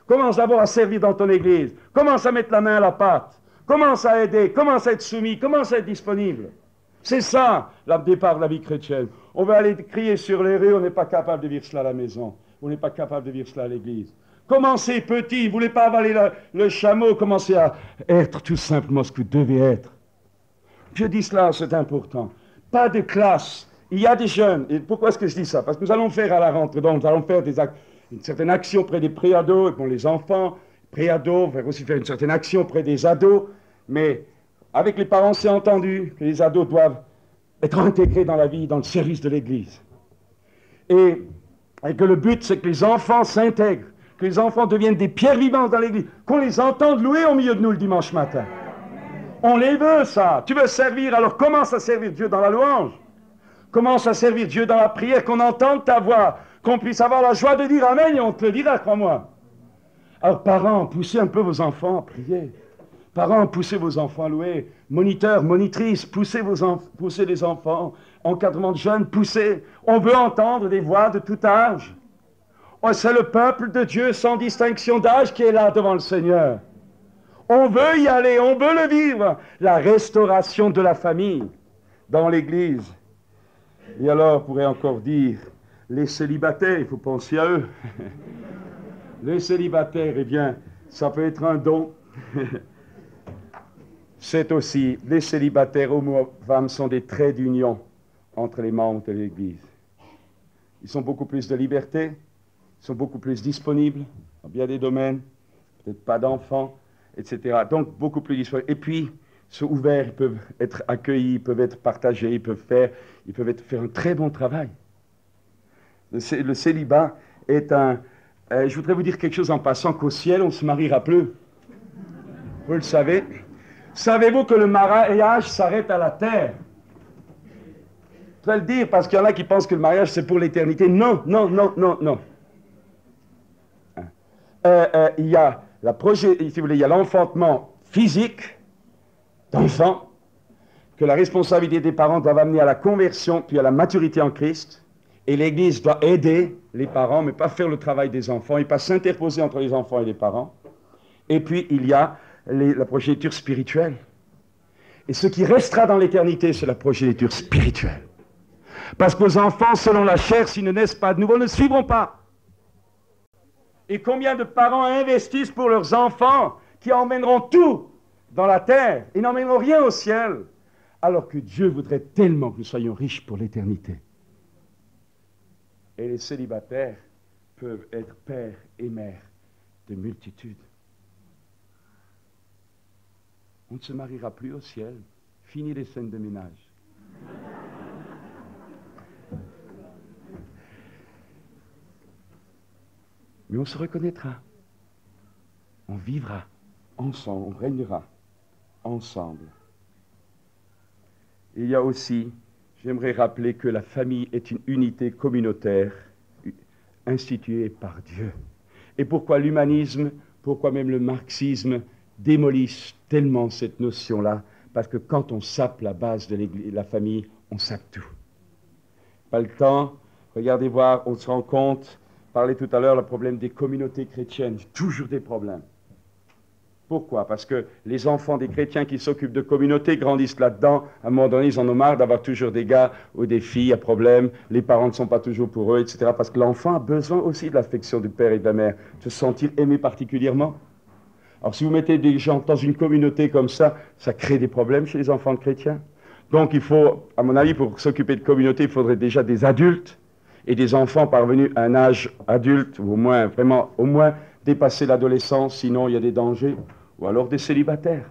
Commence d'abord à servir dans ton église. Commence à mettre la main à la pâte. Commence à aider. Commence à être soumis. Commence à être disponible. C'est ça, le départ de la vie chrétienne. On va aller crier sur les rues, on n'est pas capable de vivre cela à la maison. Vous n'êtes pas capable de vivre cela à l'église. Commencez petit, vous ne voulez pas avaler le chameau, commencez à être tout simplement ce que vous devez être. Je dis cela, c'est important. Pas de classe. Il y a des jeunes, et pourquoi est-ce que je dis ça? Parce que nous allons faire à la rentrée, donc nous allons faire une certaine action auprès des préados, et pour les enfants, préados, on va aussi faire une certaine action auprès des ados, mais avec les parents, c'est entendu que les ados doivent être intégrés dans la vie, dans le service de l'Église. Et que le but, c'est que les enfants s'intègrent, que les enfants deviennent des pierres vivantes dans l'Église, qu'on les entende louer au milieu de nous le dimanche matin. On les veut, ça. Tu veux servir, alors commence à servir Dieu dans la louange. Commence à servir Dieu dans la prière, qu'on entende ta voix, qu'on puisse avoir la joie de dire Amen, et on te le dira, crois-moi. Alors, parents, poussez un peu vos enfants à prier. Parents, poussez vos enfants à louer. Moniteurs, monitrices, poussez les enfants. Encadrement de jeunes, poussez. On veut entendre des voix de tout âge. Oh, c'est le peuple de Dieu sans distinction d'âge qui est là devant le Seigneur. On veut y aller, on veut le vivre. La restauration de la famille dans l'Église. Et alors, on pourrait encore dire, les célibataires, il faut penser à eux. Les célibataires, eh bien, ça peut être un don. C'est aussi, les célibataires, hommes ou femmes, sont des traits d'union entre les membres de l'Église. Ils sont beaucoup plus de liberté, ils sont beaucoup plus disponibles dans bien des domaines, peut-être pas d'enfants, etc. Donc, beaucoup plus disponibles. Et puis, sont ouverts, ils peuvent être accueillis, ils peuvent être partagés, ils peuvent faire un très bon travail. Le célibat est un... je voudrais vous dire quelque chose en passant, qu'au ciel, on ne se mariera plus. Vous le savez. Savez-vous que le mariage s'arrête à la terre? Je vais le dire parce qu'il y en a qui pensent que le mariage c'est pour l'éternité. Non, non, non, non, non. Il y a si vous voulez, il y a l'enfantement physique d'enfants, que la responsabilité des parents doit amener à la conversion puis à la maturité en Christ. Et l'Église doit aider les parents, mais pas faire le travail des enfants, et pas s'interposer entre les enfants et les parents. Et puis, il y a la progéniture spirituelle. Et ce qui restera dans l'éternité, c'est la progéniture spirituelle. Parce que nos enfants, selon la chair, s'ils ne naissent pas de nouveau, ne suivront pas. Et combien de parents investissent pour leurs enfants qui emmèneront tout dans la terre et n'emmèneront rien au ciel, alors que Dieu voudrait tellement que nous soyons riches pour l'éternité. Et les célibataires peuvent être pères et mères de multitudes. On ne se mariera plus au ciel. Fini les scènes de ménage. Mais on se reconnaîtra. On vivra ensemble, on régnera ensemble. Il y a aussi, j'aimerais rappeler que la famille est une unité communautaire instituée par Dieu. Et pourquoi l'humanisme, pourquoi même le marxisme démolissent tellement cette notion-là? Parce que quand on sape la base de la famille, on sape tout. Pas le temps, regardez voir, on se rend compte, parlait tout à l'heure, le problème des communautés chrétiennes, toujours des problèmes. Pourquoi? Parce que les enfants des chrétiens qui s'occupent de communautés grandissent là-dedans. À un moment donné, ils en ont marre d'avoir toujours des gars ou des filles à problème. Les parents ne sont pas toujours pour eux, etc. Parce que l'enfant a besoin aussi de l'affection du père et de la mère, de se sentir aimé particulièrement. Alors si vous mettez des gens dans une communauté comme ça crée des problèmes chez les enfants de chrétiens. Donc il faut, à mon avis, pour s'occuper de communauté, il faudrait déjà des adultes et des enfants parvenus à un âge adulte, ou au moins dépasser l'adolescence, sinon il y a des dangers, ou alors des célibataires.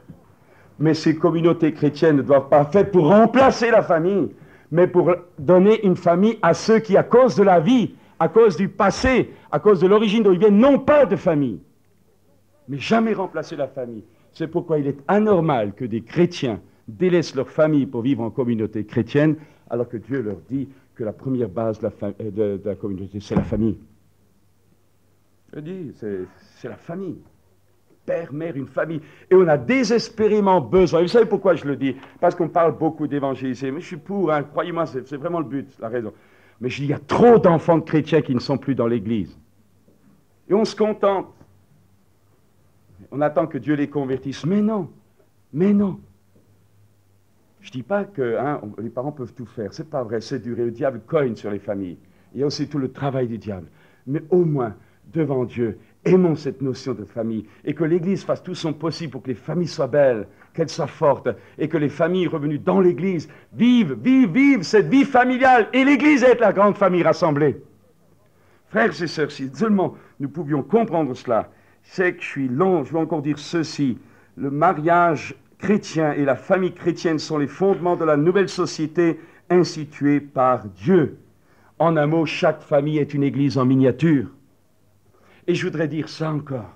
Mais ces communautés chrétiennes ne doivent pas être faites pour remplacer la famille, mais pour donner une famille à ceux qui, à cause de la vie, à cause du passé, à cause de l'origine d'où ils viennent, n'ont pas de famille. Mais jamais remplacer la famille. C'est pourquoi il est anormal que des chrétiens délaissent leur famille pour vivre en communauté chrétienne, alors que Dieu leur dit que la première base de la communauté, c'est la famille. Je dis, c'est la famille. Père, mère, une famille. Et on a désespérément besoin. Et vous savez pourquoi je le dis? Parce qu'on parle beaucoup d'évangéliser. Mais je suis pour, hein, croyez-moi, c'est vraiment le but, la raison. Mais je dis, il y a trop d'enfants de chrétiens qui ne sont plus dans l'église. Et on se contente. On attend que Dieu les convertisse. Mais non, mais non. Je ne dis pas que les parents peuvent tout faire. C'est pas vrai, c'est dur. Et le diable cogne sur les familles. Il y a aussi tout le travail du diable. Mais au moins, devant Dieu, aimons cette notion de famille et que l'Église fasse tout son possible pour que les familles soient belles, qu'elles soient fortes et que les familles revenues dans l'Église vivent cette vie familiale. Et l'Église est la grande famille rassemblée. Frères et sœurs, si seulement nous pouvions comprendre cela, c'est que je suis long, je vais encore dire ceci, le mariage chrétien et la famille chrétienne sont les fondements de la nouvelle société instituée par Dieu. En un mot, chaque famille est une église en miniature. Et je voudrais dire ça encore.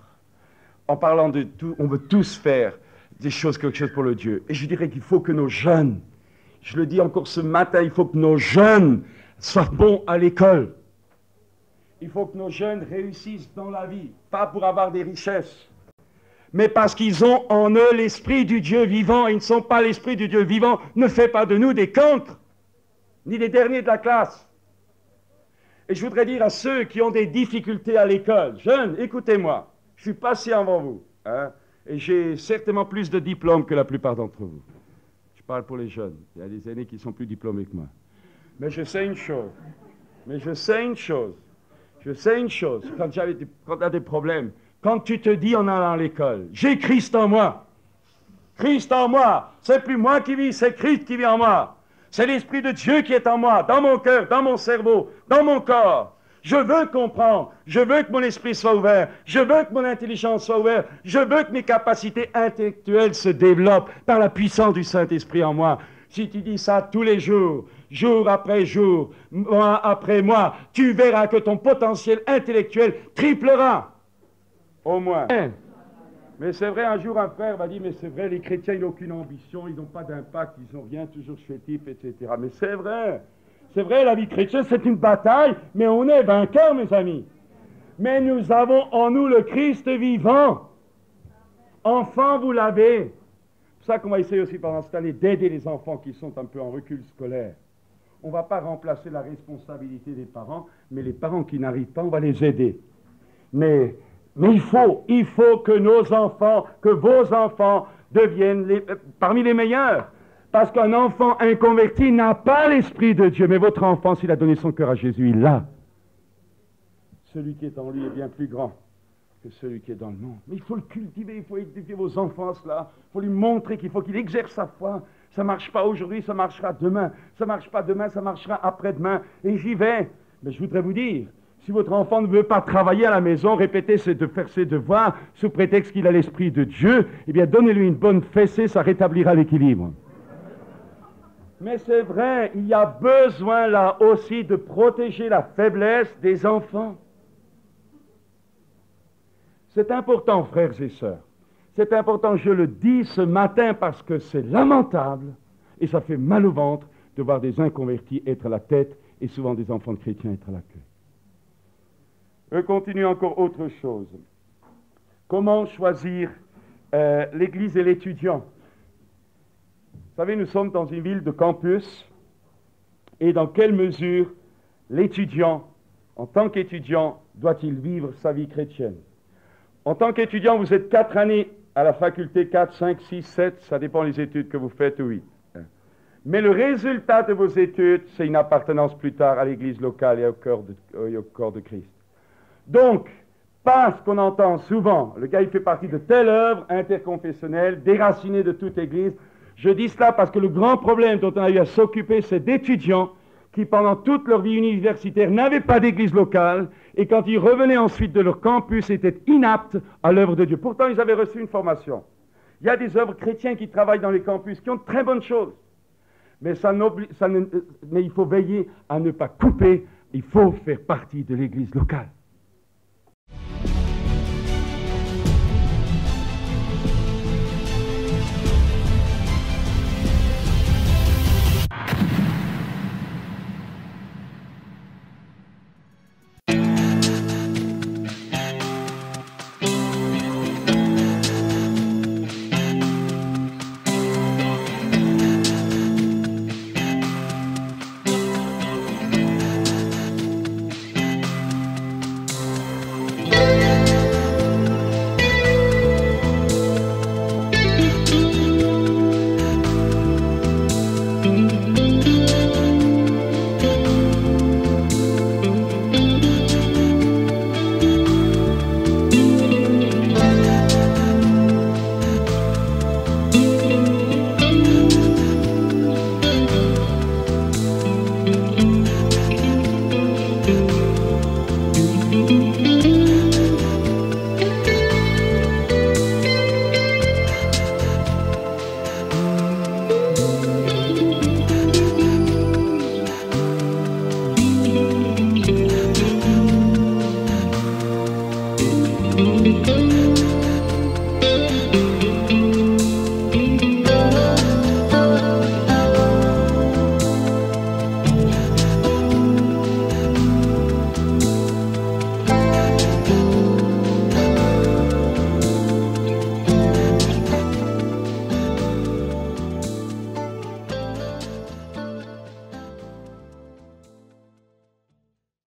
En parlant de tout, on veut tous faire des choses, quelque chose pour le Dieu. Et je dirais qu'il faut que nos jeunes, je le dis encore ce matin, il faut que nos jeunes soient bons à l'école. Il faut que nos jeunes réussissent dans la vie, pas pour avoir des richesses, mais parce qu'ils ont en eux l'esprit du Dieu vivant. Ils ne sont pas l'esprit du Dieu vivant. Ne fait pas de nous des cancres, ni des derniers de la classe. Et je voudrais dire à ceux qui ont des difficultés à l'école, jeunes, écoutez-moi, je suis passé avant vous, hein, et j'ai certainement plus de diplômes que la plupart d'entre vous. Je parle pour les jeunes. Il y a des aînés qui sont plus diplômés que moi. Mais je sais une chose. Quand tu as des problèmes, quand tu te dis en allant à l'école, j'ai Christ en moi. Christ en moi. C'est plus moi qui vis, c'est Christ qui vit en moi. C'est l'Esprit de Dieu qui est en moi, dans mon cœur, dans mon cerveau, dans mon corps. Je veux comprendre. Je veux que mon esprit soit ouvert. Je veux que mon intelligence soit ouverte. Je veux que mes capacités intellectuelles se développent par la puissance du Saint-Esprit en moi. Si tu dis ça tous les jours, jour après jour, mois après mois, tu verras que ton potentiel intellectuel triplera. Au moins. Mais c'est vrai, un jour un frère m'a dit, mais c'est vrai, les chrétiens, ils n'ont aucune ambition, ils n'ont pas d'impact, ils n'ont rien, toujours chétif, etc. Mais c'est vrai, la vie chrétienne, c'est une bataille, mais on est vainqueurs, mes amis. Mais nous avons en nous le Christ vivant. Enfants, vous l'avez. C'est pour ça qu'on va essayer aussi pendant cette année d'aider les enfants qui sont un peu en recul scolaire. On ne va pas remplacer la responsabilité des parents, mais les parents qui n'arrivent pas, on va les aider. Mais il faut que nos enfants, que vos enfants deviennent parmi les meilleurs. Parce qu'un enfant inconverti n'a pas l'Esprit de Dieu. Mais votre enfant, s'il a donné son cœur à Jésus, il l'a. Celui qui est en lui est bien plus grand que celui qui est dans le monde. Mais il faut le cultiver, il faut éduquer vos enfants cela. Il faut lui montrer qu'il faut qu'il exerce sa foi. Ça ne marche pas aujourd'hui, ça marchera demain. Ça ne marche pas demain, ça marchera après-demain. Et j'y vais. Mais je voudrais vous dire, si votre enfant ne veut pas travailler à la maison, répéter faire ses devoirs sous prétexte qu'il a l'Esprit de Dieu, eh bien donnez-lui une bonne fessée, ça rétablira l'équilibre. Mais c'est vrai, il y a besoin là aussi de protéger la faiblesse des enfants. C'est important, frères et sœurs. C'est important, je le dis ce matin parce que c'est lamentable et ça fait mal au ventre de voir des inconvertis être à la tête et souvent des enfants de chrétiens être à la queue. Je continue encore autre chose. Comment choisir l'Église et l'étudiant? Vous savez, nous sommes dans une ville de campus, et dans quelle mesure l'étudiant, en tant qu'étudiant, doit-il vivre sa vie chrétienne? En tant qu'étudiant, vous êtes 4 années à la faculté, 4, 5, 6, 7, ça dépend des études que vous faites, oui. Mais le résultat de vos études, c'est une appartenance plus tard à l'Église locale et au corps de Christ. Donc, pas ce qu'on entend souvent, le gars il fait partie de telle œuvre interconfessionnelle, déraciné de toute Église. Je dis cela parce que le grand problème dont on a eu à s'occuper, c'est d'étudiants qui, pendant toute leur vie universitaire, n'avaient pas d'église locale, et quand ils revenaient ensuite de leur campus, étaient inaptes à l'œuvre de Dieu. Pourtant, ils avaient reçu une formation. Il y a des œuvres chrétiennes qui travaillent dans les campus, qui ont de très bonnes choses. Mais, mais il faut veiller à ne pas couper, il faut faire partie de l'église locale.